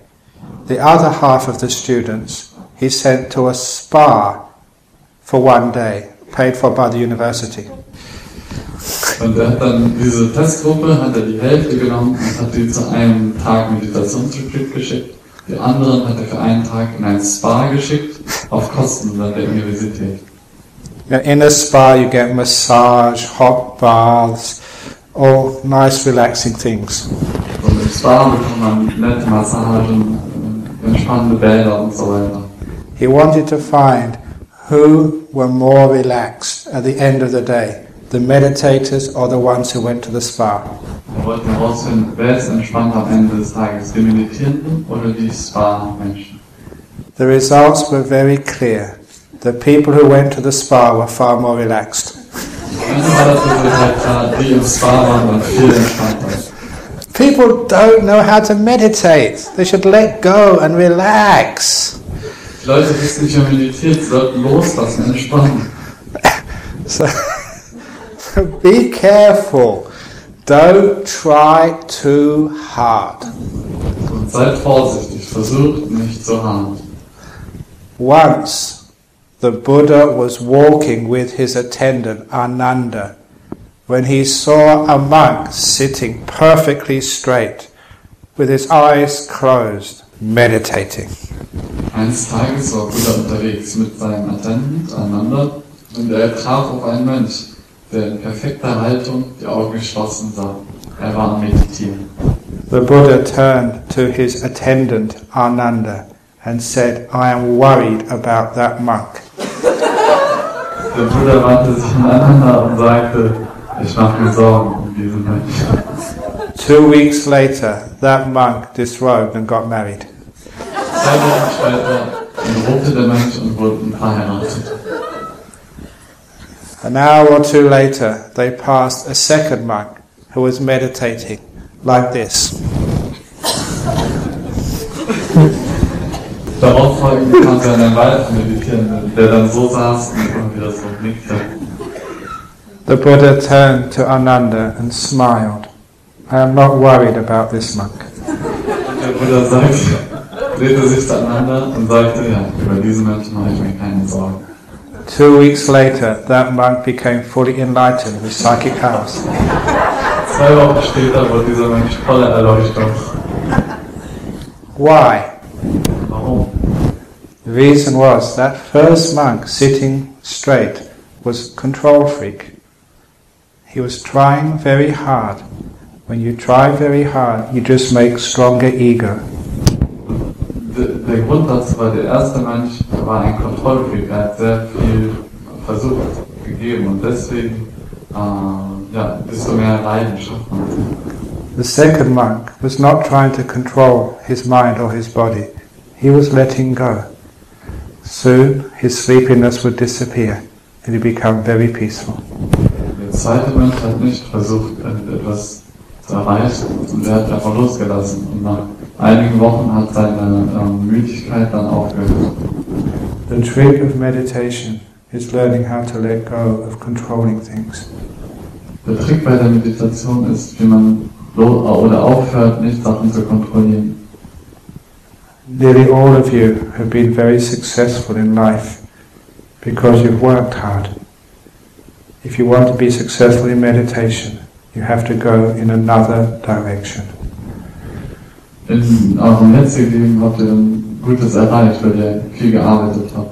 The other half of the students he sent to a spa for one day, paid for by the university. Und er hat dann diese Testgruppe, hat er die Hälfte genommen und hat die zu einem Tag Meditationsretreat geschickt. Die anderen hat er für einen Tag in ein Spa geschickt, auf Kosten der Universität. In a spa you get massage, hot baths, all nice relaxing things. Und im Spa bekommt man nette Massagen, entspannende Bäder und so weiter. He wanted to find who were more relaxed at the end of the day, the meditators or the ones who went to the spa. Wir wollten herausfinden, wer ist entspannt am Ende des Tages, die Meditierenden oder die Spa-Menschen. The results were very clear. the people who went to the spa were far more relaxed. Die im Spa waren, waren viel entspannter. People don't know how to meditate. They should let go and relax. Die Leute wissen nicht, wie meditiert, sie sollten loslassen, entspannen. So be careful. Don't try too hard. Und seid vorsichtig, versucht nicht so hart. Once the Buddha was walking with his attendant Ananda when he saw a monk sitting perfectly straight with his eyes closed, meditating. Eines Tages war Buddha unterwegs mit seinem Attendant Ananda und er traf auf einen Mönch, der in perfekter Haltung die Augen geschlossen sah. Er war am Meditieren. The Buddha turned to his attendant Ananda and said, I am worried about that monk. Der Buddha wandte sich an Ananda und sagte, ich mache mir Sorgen um diesen Mönch. 2 weeks later, that monk disrobed and got married. 2 Wochen später entrobte der Mönch und wurden verheiratet. An hour or two later, they passed a second monk who was meditating like this. Darauf folgend kam sie an einen weiteren Meditierenden, der dann so saß und immer wieder so nickte. The Buddha turned to Ananda and smiled. I am not worried about this monk. Der Buddha drehte sich zueinander und sagte, ja, über diesen Menschen mache ich mir keine Sorgen. 2 weeks later, that monk became fully enlightened with psychic powers. 2 Wochen später wurde dieser Mensch voller Erleuchtung. Why? Warum? The reason was that first monk sitting straight was a control freak. He was trying very hard. When you try very hard, you just make stronger ego. Der Grund dazu war, der erste Mensch war ein Kontrollfreak, er hat sehr viel versucht gegeben und deswegen desto mehr Leidenschaft. The second monk was not trying to control his mind or his body. He was letting go. Soon his sleepiness would disappear and he'd become very peaceful. Der zweite Mensch hat nicht versucht, etwas zu erreichen und er hat einfach losgelassen und nach einigen Wochen hat seine Müdigkeit dann aufgehört. The trick of meditation is learning how to let go of controlling things. Der Trick bei der Meditation ist, wie man aufhört, nicht Sachen zu kontrollieren. Nearly all of you have been very successful in life because you've worked hard. If you want to be successful in meditation, you have to go in another direction. In eurem letzten Leben habt ihr ein Gutes erreicht, weil ihr viel gearbeitet habt.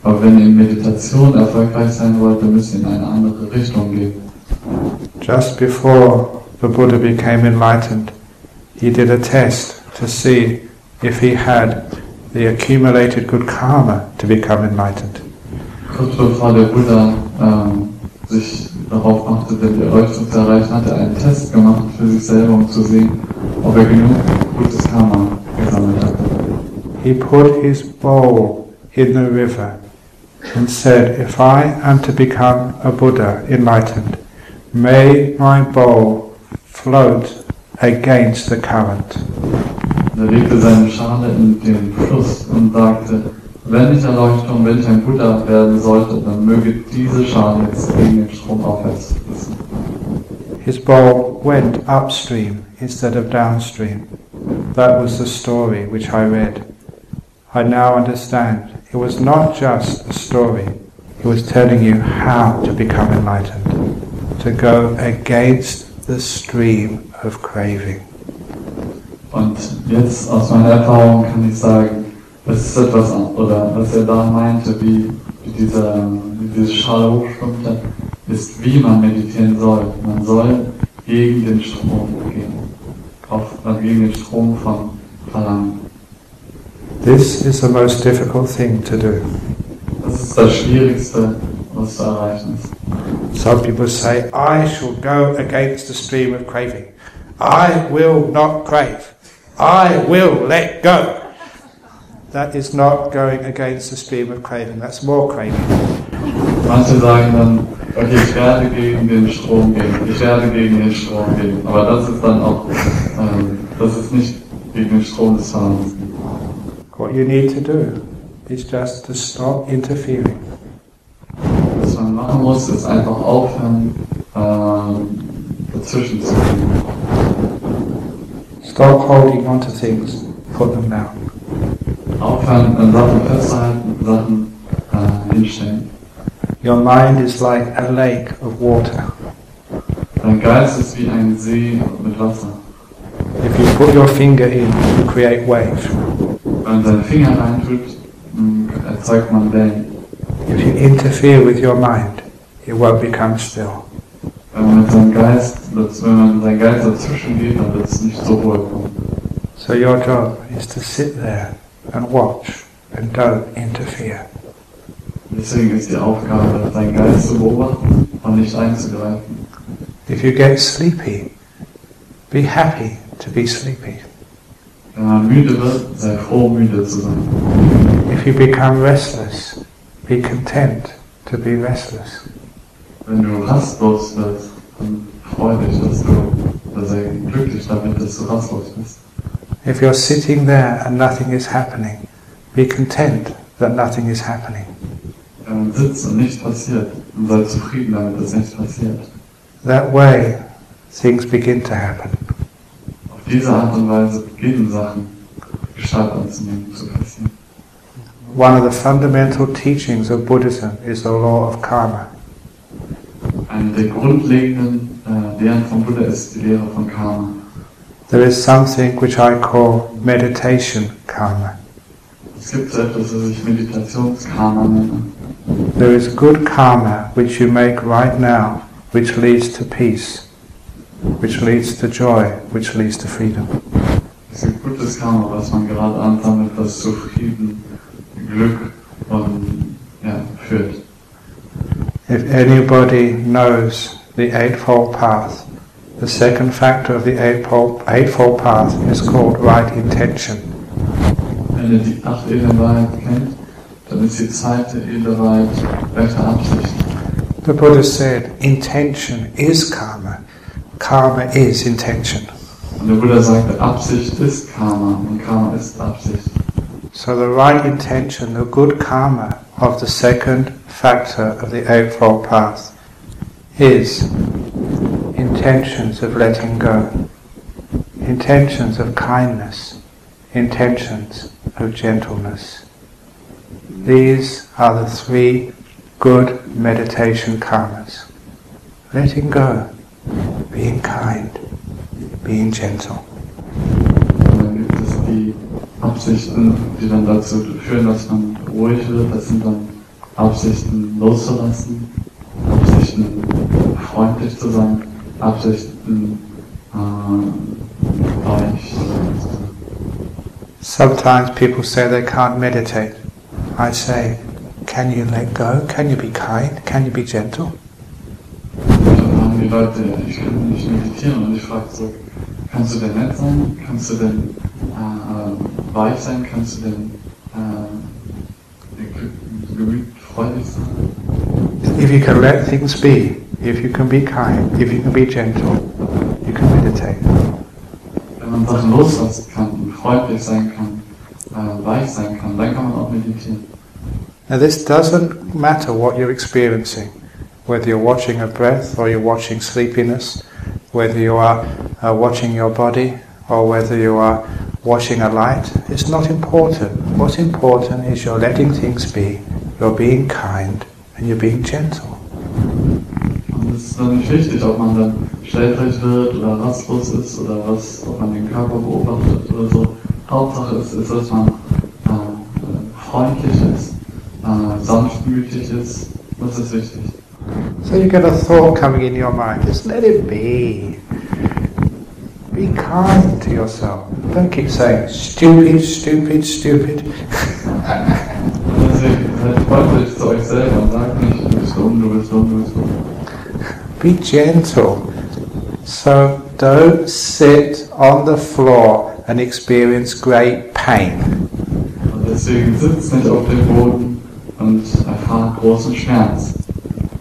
Aber wenn ihr in Meditation erfolgreich sein wollt, dann müsst ihr in eine andere Richtung gehen. Just before the Buddha became enlightened, he did a test to see if he had the accumulated good karma to become enlightened. Kurz bevor der Buddha sich darauf machte, die Erleuchtung zu erreichen, hat er einen Test gemacht für sich selber, um zu sehen, ob er genug gutes Karma gesammelt hat. He put his bowl in the river and said, if I am to become a Buddha enlightened, may my bowl float against the current. Er legte seine Schale in den Fluss und sagte, wenn ich ein Buddha werden sollte, dann möge diese Schale jetzt gegen den Strom aufwärts fließen. His bowl went upstream instead of downstream. That was the story which I read. I now understand. It was not just a story. He was telling you how to become enlightened. To go against the stream of craving. Und jetzt aus meiner Erfahrung kann ich sagen, das ist etwas, oder was er da meinte, wie diese Schale hochschwimmte, ist, wie man meditieren soll. Man soll gegen den Strom gehen, gegen den Strom von Verlangen. This is the most difficult thing to do. Das ist das Schwierigste, was zu erreichen ist. Some people say, I shall go against the stream of craving. I will not crave. I will let go. that is not going against the stream of craving, that's more craving. Manche sagen dann, okay, ich werde gegen den Strom gehen, ich werde gegen den Strom gehen. Aber das ist dann auch, das ist nicht gegen den Strom des Verlangens. What you need to do is just to stop interfering. Was man machen muss, ist einfach aufhören, dazwischen zu gehen. Stop holding on to things, put them down. Aufhören, an Sachen festzuhalten, Sachen hinstellen. Your mind is like a lake of water. Dein Geist ist wie ein See mit Wasser. If you put your finger in, you create waves. Wenn man seinen Finger reintut, erzeugt man Wellen. If you interfere with your mind, it won't become still. Wenn man seinen Geist dazwischen geht, dann wird es nicht zur Ruhe kommen. So your job is to sit there and watch and don't interfere. Deswegen ist die Aufgabe, deinen Geist zu beobachten und nicht einzugreifen. If you get sleepy, be happy to be sleepy. Wenn man müde wird, sei froh, müde zu sein. If you become restless, be content to be restless. Wenn du rastlos wirst, dann freu dich, sei glücklich damit, dass du rastlos bist. If you're sitting there and nothing is happening, be content that nothing is happening. Wenn man sitzt und nichts passiert, dann sei zufrieden damit, dass nichts passiert. That way, things begin to happen. Auf diese Art und Weise beginnen Sachen, Gestalt anzunehmen, zu passieren. One of the fundamental teachings of Buddhism is the law of karma. Eine der grundlegenden Lehren von Buddha ist die Lehre von Karma. There is something which I call meditation karma. Es gibt so etwas, das ich Meditationskarma nenne. There is good karma which you make right now, which leads to peace, which leads to joy, which leads to freedom. Es gibt gutes Karma, was man gerade ansammelt, das zu Frieden, Glück und führt. If anybody knows the Eightfold Path, the second factor of the Eightfold Path is called right intention. Wenn ihr die 8 edlen Wahrheiten kennt, dann ist die zweite edle Wahrheit rechte Absicht. The Buddha said, intention is karma. Karma is intention. Und der Buddha sagte, Absicht ist Karma und Karma ist Absicht. So the right intention, the good karma of the second factor of the Eightfold Path is intentions of letting go, intentions of kindness, intentions of gentleness. These are the 3 good meditation karmas. Letting go, being kind, being gentle. Und dann gibt es die Absichten, die dann dazu führen, dass man ruhig wird. Das sind dann Absichten loszulassen, Absichten freundlich zu sein, Absichten weich zu sein. Sometimes people say they can't meditate. I say, can you let go? Can you be kind? Can you be gentle? Dann haben die Leute, ich kann nicht meditieren und ich frage so, kannst du denn nett sein? Kannst du denn weich sein? Kannst du denn gemütfreudig sein? If you can let things be, if you can be kind, if you can be gentle, you can meditate. Wenn man Sachen loslassen kann und freundlich sein kann, weich sein kann, dann kann man auch meditieren. Now this doesn't matter what you're experiencing, whether you're watching a breath or you're watching sleepiness, whether you are watching your body or whether you are watching a light. It's not important. What's important is you're letting things be, you're being kind and you're being gentle. Und es ist dann nicht wichtig, ob man dann schläfrig wird oder rastlos ist oder ob man den Körper beobachtet oder so. Hauptsache ist, dass man freundlich ist, sanftmütig ist. Das ist wichtig. So you get a thought coming in your mind, just let it be. Be kind to yourself. Don't keep saying, stupid, stupid, stupid. Deswegen seid freundlich zu euch selber und sagt nicht, du bist dumm, du bist dumm, du bist dumm. Be gentle. So don't sit on the floor and experience great pain. Und Deswegen sitzt nicht auf dem Boden und erfahrt großen Schmerz.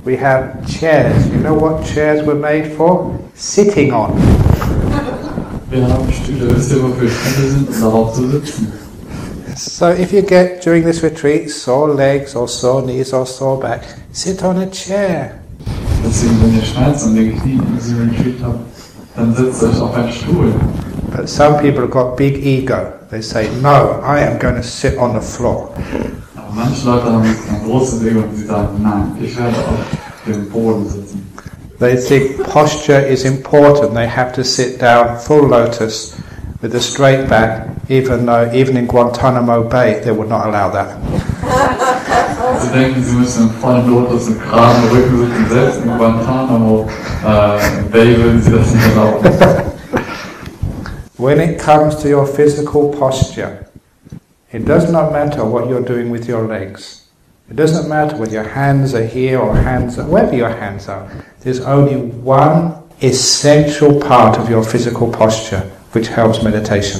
We have chairs. You know what chairs were made for? Sitting on. Wir haben Stühle, wisst ihr, wofür Stühle sind, um darauf zu sitzen. So if you get, during this retreat, sore legs or sore knees or sore back, sit on a chair. Deswegen, wenn ihr Schmerzen an den Knien in diesem Retreat habt, dann sitzt euch auf einen Stuhl. But some people have got big ego. They say, no, I am going to sit on the floor. Aber manche Leute haben ein großes Ego und sie sagen, nein, ich werde auf dem Boden sitzen. They think posture is important. They have to sit down full lotus with a straight back, even in Guantanamo Bay they would not allow that. Sie denken, sie müssen im vollen Lotus mit geraden Rücken sitzen, selbst in Guantanamo Bay würden sie das nicht erlauben. When it comes to your physical posture, it does not matter what you're doing with your legs. It doesn't matter whether your hands are here or hands are wherever your hands are. There's only one essential part of your physical posture which helps meditation.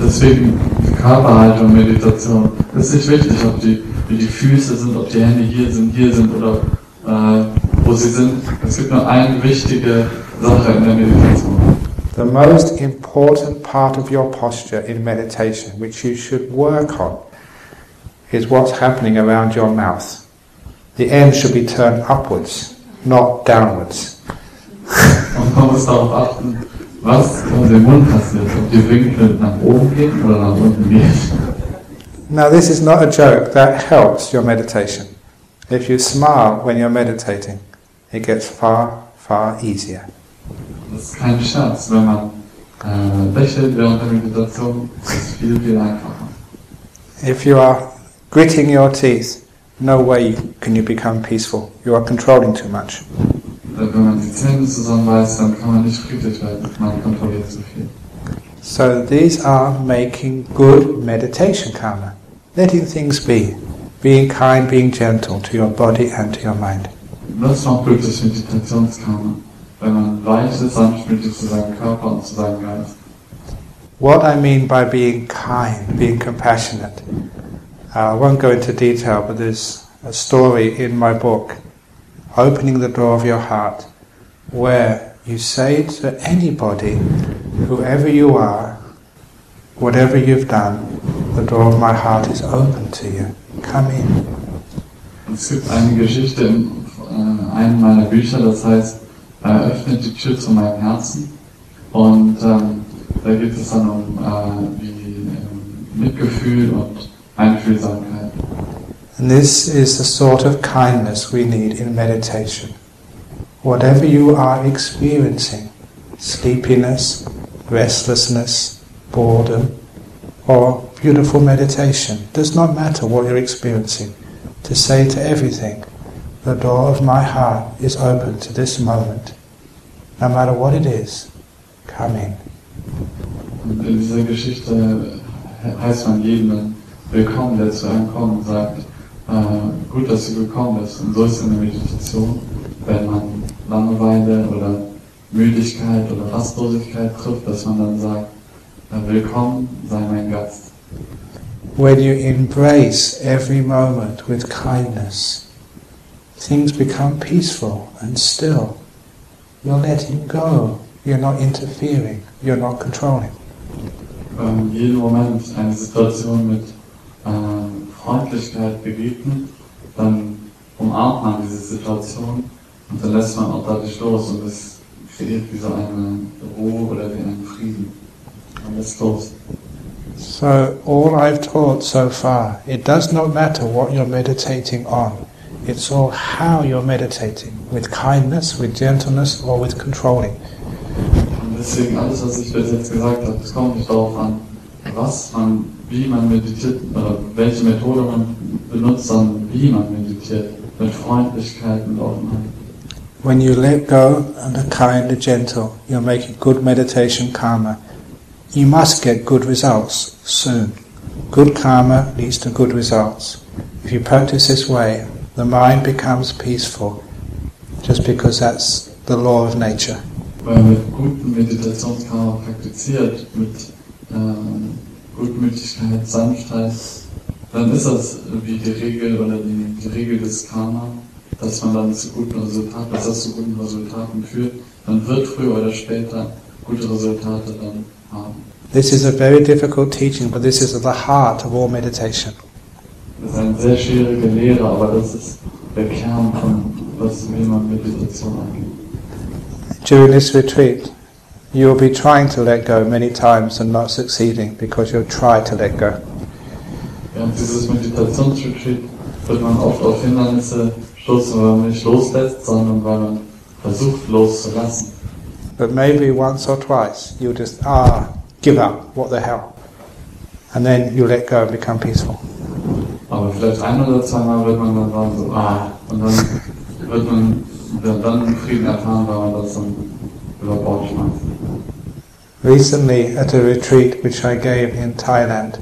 Deswegen die Körperhaltung, Meditation. Das ist nicht wichtig, ob wie die Füße sind, ob die Hände hier sind oder wo sie sind. Es gibt nur eine wichtige Sache in der Meditation. The most important part of your posture in meditation, which you should work on, is what's happening around your mouth. The end should be turned upwards, not downwards. Und man muss darauf achten, was um den Mund passiert, ob die Winkel nach oben gehen oder nach unten gehen. Now this is not a joke, that helps your meditation. If you smile when you're meditating, it gets far, far easier. Das ist kein Scherz, wenn man lächelt während der Meditation, ist es viel, viel einfacher. If you are gritting your teeth, no way can you become peaceful. You are controlling too much. Wenn man die Zähne zusammenbeißt, dann kann man nicht friedlich werden, man kontrolliert zu viel. So these are making good meditation karma. Letting things be. Being kind, being gentle to your body and to your mind. Das macht wirklich Meditationskarma, wenn man weich ist, sanftmütig zu seinem Körper und zu seinem Geist. What I mean by being kind, being compassionate, I won't go into detail, but there's a story in my book, Opening the Door of Your Heart, where you say to anybody, whoever you are, whatever you've done, the door of my heart is open to you. Come in. Es gibt eine Geschichte in einem meiner Bücher, das heißt, öffnet die Tür zu meinem Herzen. Und da geht es dann um Mitgefühl und Einfühlsamkeit. And this is the sort of kindness we need in meditation. Whatever you are experiencing, sleepiness, restlessness, boredom, or beautiful meditation, does not matter what you're experiencing, to say to everything, the door of my heart is open to this moment. No matter what it is, come in. Und in dieser Geschichte heißt man jeden willkommen, der zu einem kommt und sagt, gut, dass du gekommen bist. Und so ist es in der Meditation, wenn man Langeweile oder Müdigkeit oder Rastlosigkeit trifft, dass man dann sagt, willkommen, sei mein Gast. When you embrace every moment with kindness, things become peaceful and still. You're letting go. You're not interfering. You're not controlling. Jeden Moment eine Situation mit Freundlichkeit begegnet, dann umarmt man diese Situation und dann lässt man auch dadurch los und es kreiert wie so eine Ruhe oder wie einen Frieden. Man lässt los. So all I've taught so far, it does not matter what you're meditating on. It's all how you're meditating, with kindness, with gentleness or with controlling. Und deswegen alles, was ich bis jetzt gesagt habe, es kommt nicht darauf an, wie man meditiert oder welche Methode man benutzt, sondern wie man meditiert, mit Freundlichkeit, mit Offenheit. When you let go and are kind and gentle, you're making good meditation karma. You must get good results soon. Good karma leads to good results. If you practice this way, the mind becomes peaceful, just because that's the law of nature. Weil mit gutem Meditationskarma praktiziert, mit Gutmütigkeit, Sanftheit, dann ist das wie die Regel oder die Regel des Karma, dass man dann zu guten Resultaten, dass das zu guten Resultaten führt. Man wird früher oder später gute Resultate dann haben. This is a very difficult teaching, but this is at the heart of all meditation. Das ist eine sehr schwierige Lehre, aber das ist der Kern von wie man Meditation angeht. During this retreat, you will be trying to let go many times and not succeeding because you'll try to let go. Während dieses Meditationsretreat wird man oft auf Hindernisse stoßen, weil man nicht loslässt, sondern weil man versucht loszulassen. But maybe once or twice you'll just, give up, what the hell. And then you let go and become peaceful. Aber vielleicht ein oder zweimal wird man dann sagen so, und dann wird man dann Frieden erfahren, weil man das dann über Bord schmeißt. Recently at a retreat which I gave in Thailand,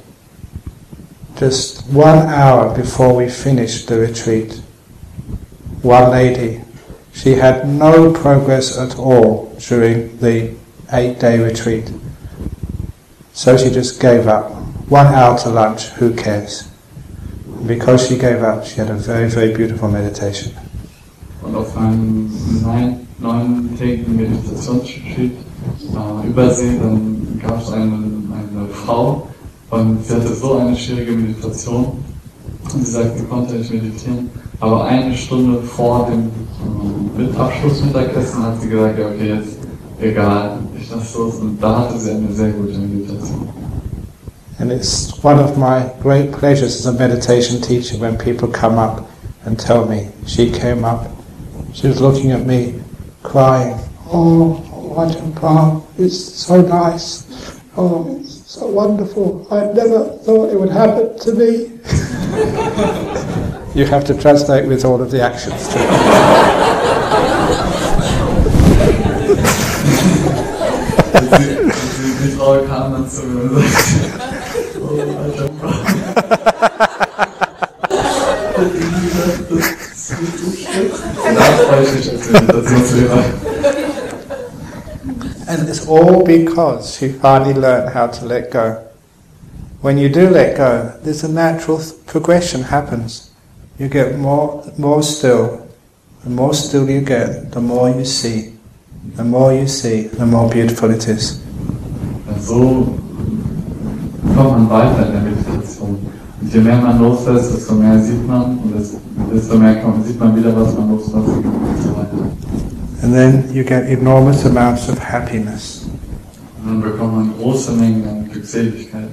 just 1 hour before we finished the retreat, one lady, she had no progress at all during the 8-day retreat. So she just gave up. 1 hour to lunch, who cares? And because she gave up, she had a very, very beautiful meditation. Und auf einem 9-tägigen Meditationsretreat Übersee, dann gab es eine Frau und sie hatte so eine schwierige Meditation und sie sagte, sie konnte nicht meditieren, aber 1 Stunde vor dem Abschlussmittagessen hat sie gesagt, ja okay, jetzt egal, ich lasse los, und da hatte sie eine sehr gute Meditation. And it's one of my great pleasures as a meditation teacher when people come up and tell me, she came up, she was looking at me, crying, oh, Ajahn, it's so nice, oh, it's so wonderful, I never thought it would happen to me. You have to translate with all of the actions too. Die Frau kam dann zu mir und sagte, oh, Alter, das ist so schlecht. Da freue ich mich als Meditationslehrer. And it's all because she finally learned how to let go. When you do let go, there's a natural progression happens. You get more still. The more still you get, the more you see. The more you see, the more beautiful it is. So kommt man weiter in der Meditation. Und je mehr man loslässt, desto mehr sieht man und desto mehr sieht man wieder, was man loslassen kann und so weiter. And then you get enormous amounts of happiness. Und dann bekommt man große Mengen an Glückseligkeit.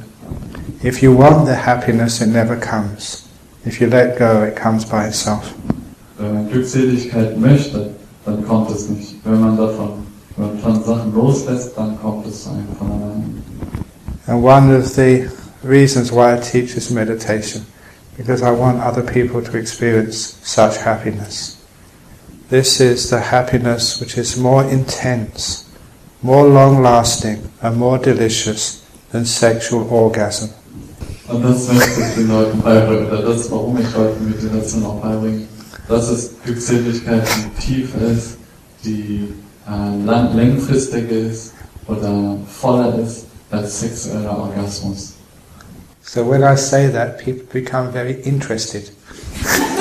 If you want the happiness, it never comes. If you let go, it comes by itself. Wenn man Glückseligkeit möchte, dann kommt es nicht. Wenn man von Sachen loslässt, dann kommt es einfach von alleine. And one of the reasons why I teach this meditation, because I want other people to experience such happiness. This is the happiness which is more intense, more long-lasting, and more delicious than sexual orgasm. Und das möchte ich den Leuten beibringen, oder das ist, warum ich heute Meditation auch beibringe. Dass es Glückseligkeit, die tief ist, die längfristig ist oder voller ist als sexueller Orgasmus. So when I say that, people become very interested.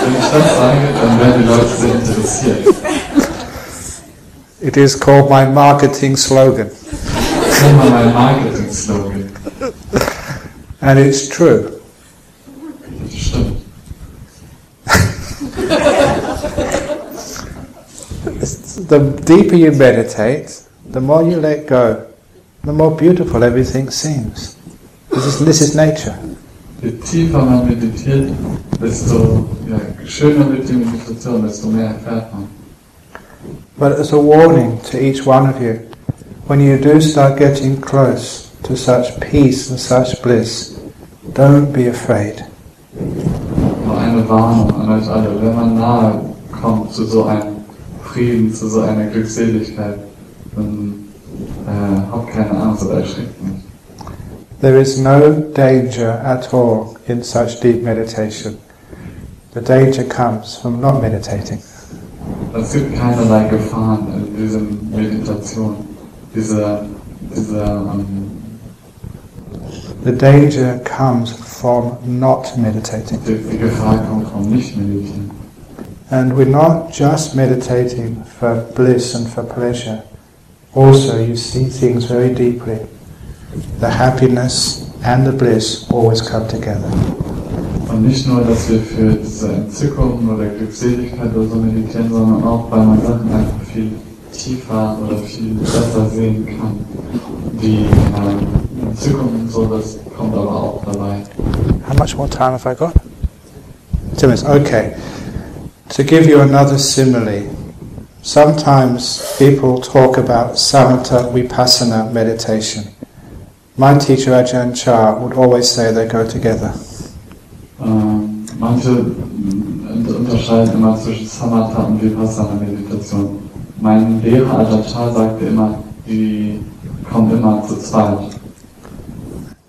Wenn ich das sage, dann werden die Leute sehr interessiert. It is called my marketing slogan. Das ist immer mein Marketing-Slogan. And it's true. Das stimmt. The deeper you meditate, the more you let go, the more beautiful everything seems. This is nature. Je tiefer man meditiert, desto schöner wird die Meditation, desto mehr erfährt man. But as a warning to each one of you, when you do start getting close to such peace and such bliss, don't be afraid. Nur eine Warnung an euch alle, wenn man nahe kommt zu so einem Frieden, zu so einer Glückseligkeit, dann habt keine Angst oder erschreckt nicht. There is no danger at all in such deep meditation. The danger comes from not meditating. Es gibt keinerlei Gefahren in dieser Meditation. The danger comes from not meditating. Die Gefahr kommt vom Nicht-Meditieren. And we're not just meditating for bliss and for pleasure. Also, you see things very deeply. The happiness and the bliss always come together. Und nicht nur, dass wir für diese Entzückung oder Glückseligkeit oder so meditieren, sondern auch, weil man Sachen einfach viel tiefer oder viel besser sehen kann. Die Entzückung und so, das kommt aber auch dabei. How much more time have I got? 2 minutes. Okay. To give you another simile, sometimes people talk about samatha vipassana meditation. My teacher Ajahn Chah would always say they go together. Manche unterscheiden immer zwischen Samatha und Vipassana Meditation. Mein Lehrer Ajahn Chah sagte immer, die kommen immer zu zweit.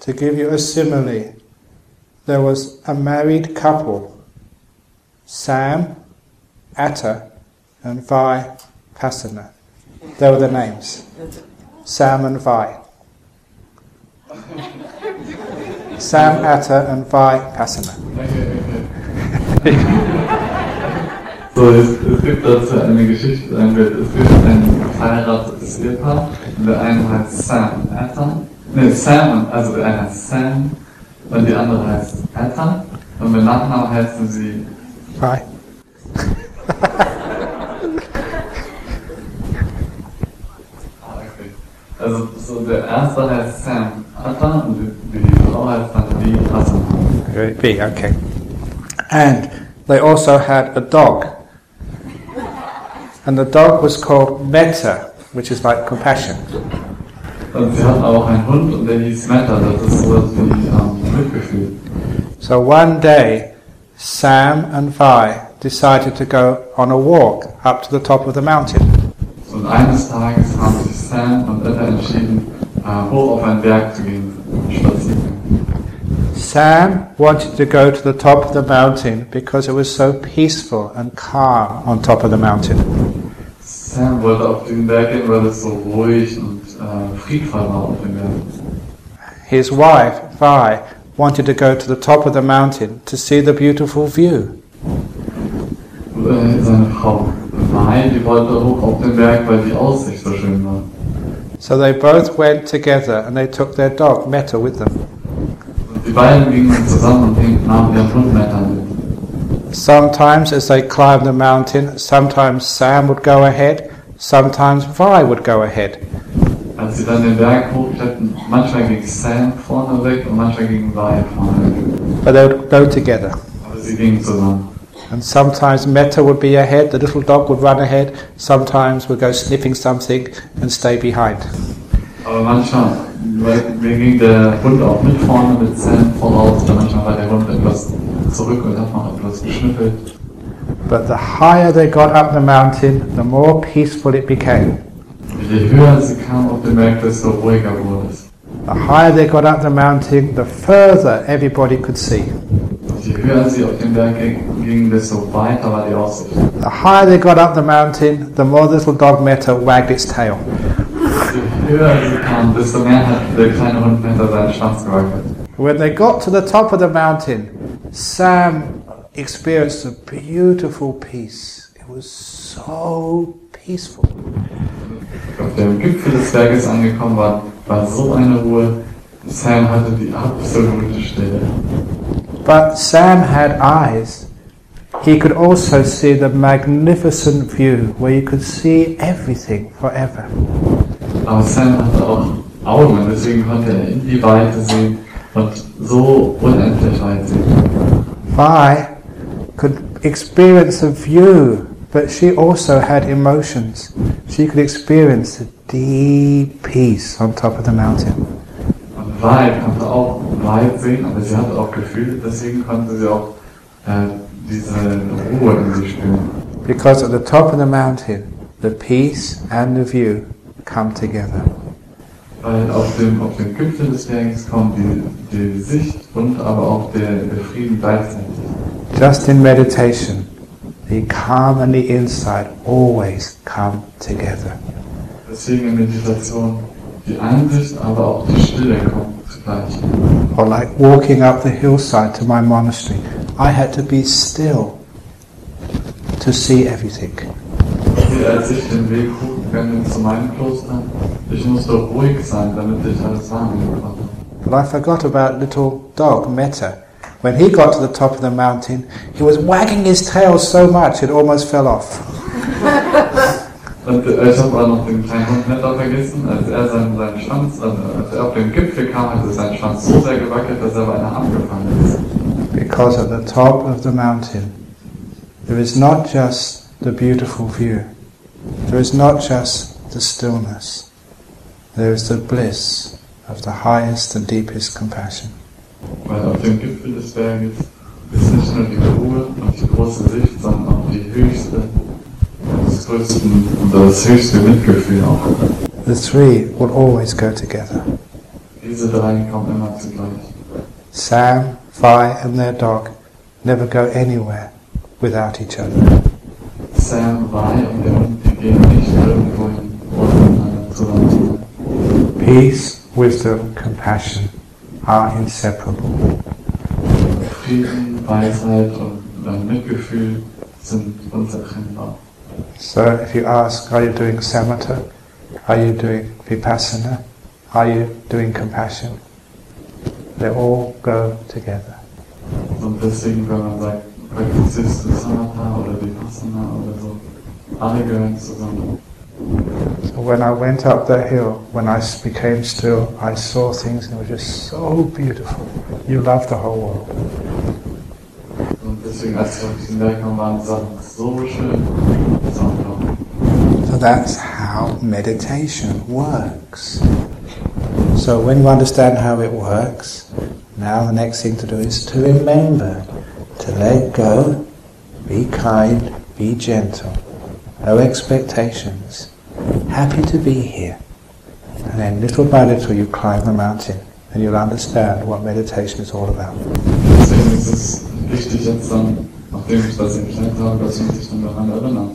To give you a simile, there was a married couple, Sam, Atta, and Vipassana. They were the names. Sam and Vi. Sam, Atta, and Vipassana. So, es gibt dazu eine Geschichte, es gibt ein verheiratetes Ehepaar, und der eine heißt Sam Atta, also der eine heißt Sam, und die andere heißt Atta, und mit Nachnamen heißen sie Vi. Also so der erste heißt Sam Atta und die Frau heißt dann Vipassana. V, okay. And they also had a dog. And the dog was called Metta, which is like compassion. Und sie hatten auch einen Hund und der hieß Metta, das ist sowas wie Mitgefühl. So one day, Sam and Vi decided to go on a walk up to the top of the mountain. Und eines Tages haben sich Sam und Atta entschieden, hoch auf einen Berg zu gehen, spazieren. Sam wanted to go to the top of the mountain because it was so peaceful and calm on top of the mountain. Sam wollte auf den Berg gehen, weil es so ruhig und friedvoll war auf dem Berg. His wife, Vi, wanted to go to the top of the mountain to see the beautiful view. Seine Frau Vi, die wollte hoch auf den Berg, weil die Aussicht so schön war. So they both went together and they took their dog, Metta, with them. Und die beiden gingen zusammen und nahmen ihren Hund Metta mit. Sometimes as they climbed the mountain, sometimes Sam would go ahead, sometimes Vi would go ahead. Als sie dann den Berg hochkletterten, manchmal ging Sam vorne weg und manchmal ging Vi vorne weg. But they would go together. Aber sie gingen zusammen. And sometimes Metta would be ahead, the little dog would run ahead, sometimes would go sniffing something and stay behind. Aber manchmal ging der Hund auch mit vorne mit Sam voraus, oder manchmal war der Hund etwas zurück und hat noch etwas geschnüffelt. But the higher they got up the mountain, the more peaceful it became. Je höher sie kamen auf den Berg, desto ruhiger wurde es. The higher they got up the mountain, the further everybody could see. Und je höher sie auf den Berg gingen, desto weiter war die Aussicht. The higher they got up the mountain, the more the little dog Metta wagged its tail. Je höher sie kamen, desto mehr hat der kleine Hund Metta seinen Schwanz gewackelt. When they got to the top of the mountain, Sam experienced a beautiful peace. It was so peaceful. Auf dem Gipfel des Berges angekommen war so eine Ruhe. Sam hatte die absolute Stille. But Sam had eyes. He could also see the magnificent view where you could see everything forever. Aber Sam hatte auch Augen und deswegen konnte er in die Weite sehen und so unendlich weit sehen. Vi could experience a view, but she also had emotions. She could experience a deep peace on top of the mountain. Und Vi konnte auch weit sehen, aber sie hatte auch Gefühle, deswegen konnte sie auch diese Ruhe in sich spüren. Because at the top of the mountain, the peace and the view come together. Weil auf dem Gipfel des Berges kommt die Sicht und aber auch der Frieden gleichzeitig. Just in meditation, the calm and the insight always come together. Deswegen in Meditation die Einsicht, aber auch die Stille kommt zugleich. Or like walking up the hillside to my monastery, I had to be still to see everything. Als ich den Weg hochgegangen bin zu meinem Kloster, ich musste ruhig sein, damit ich alles wahrnehmen konnte. But I forgot about little dog, Metta. When he got to the top of the mountain, he was wagging his tail so much it almost fell off. Und ich habe auch noch den kleinen Hund Metta vergessen, als er seinen Schwanz, als er auf den Gipfel kam, hat sein Schwanz so sehr gewackelt, dass er beinahe abgefallen ist. Because at the top of the mountain, there is not just the beautiful view, there is not just the stillness, there is the bliss of the highest and deepest compassion. Weil auf dem Gipfel des Berges ist nicht nur die Ruhe und die große Sicht, sondern auch die höchste, das höchste Mitgefühl auch. The three will always go together. Diese drei kommen immer zugleich. Sam, Vi and their dog never go anywhere without each other. Sam, Vi und der Hund, die gehen nicht irgendwo hin, ohne miteinander zusammen zu sein. Peace, wisdom, compassion are inseparable. Frieden, Weisheit und Mitgefühl sind unzertrennbar. So if you ask, are you doing samatha? Are you doing vipassana? Are you doing compassion? They all go together. Und deswegen, wenn man sagt, praktizierst du Samatha oder Vipassana oder so, alle gehören zusammen. So when I went up that hill, when I became still, I saw things and it was just so beautiful. You love the whole world. Und deswegen, als ich auf diesen Berg kam, waren die Sachen so schön. So that's how meditation works. So when you understand how it works, now the next thing to do is to remember to let go, be kind, be gentle, no expectations, happy to be here. And then little by little you climb the mountain and you'll understand what meditation is all about. Deswegen ist es wichtig jetzt dann, nachdem ich das erklärt habe, dass man sich dann daran erinnert.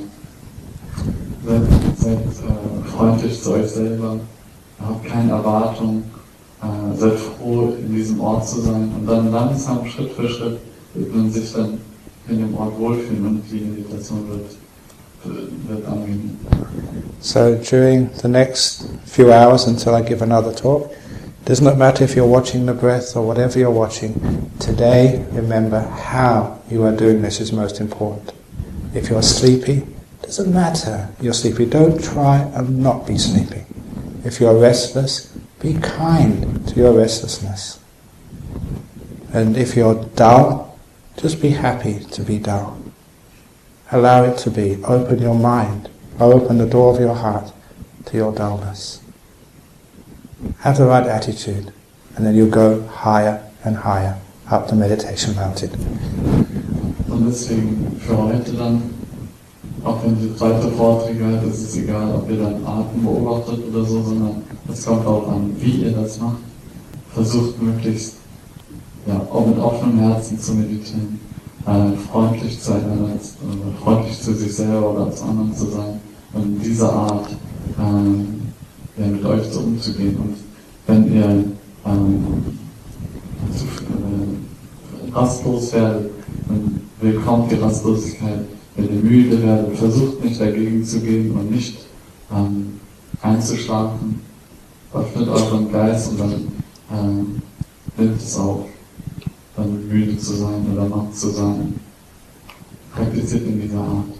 Seid freundlich zu euch selber, habt keine Erwartung, seid froh, in diesem Ort zu sein und dann langsam, Schritt für Schritt, wird man sich dann in dem Ort wohlfühlen und die Meditation wird angehen. So during the next few hours until I give another talk, it does not matter if you're watching the breath or whatever you're watching, today remember how you are doing this is most important. If you're sleepy, it doesn't matter you're sleepy, don't try and not be sleepy. If you're restless, be kind to your restlessness. And if you're dull, just be happy to be dull. Allow it to be. Open your mind, open the door of your heart to your dullness. Have the right attitude, and then you'll go higher and higher up the meditation mountain. Und deswegen für heute dann, auch wenn ihr zweite Vorträge halt, ist es egal, ob ihr dann Atem beobachtet oder so, sondern es kommt auch an, wie ihr das macht. Versucht möglichst, auch mit offenem Herzen zu meditieren, freundlich zueinander, freundlich zu sich selber oder zu anderen zu sein und in dieser Art mit euch so umzugehen. Und wenn ihr rastlos werdet, dann willkommen die Rastlosigkeit. Wenn ihr müde werdet, versucht nicht dagegen zu gehen und nicht einzuschlafen. Öffnet euren Geist und dann nimmt es auf, dann müde zu sein oder matt zu sein. Praktiziert in dieser Art.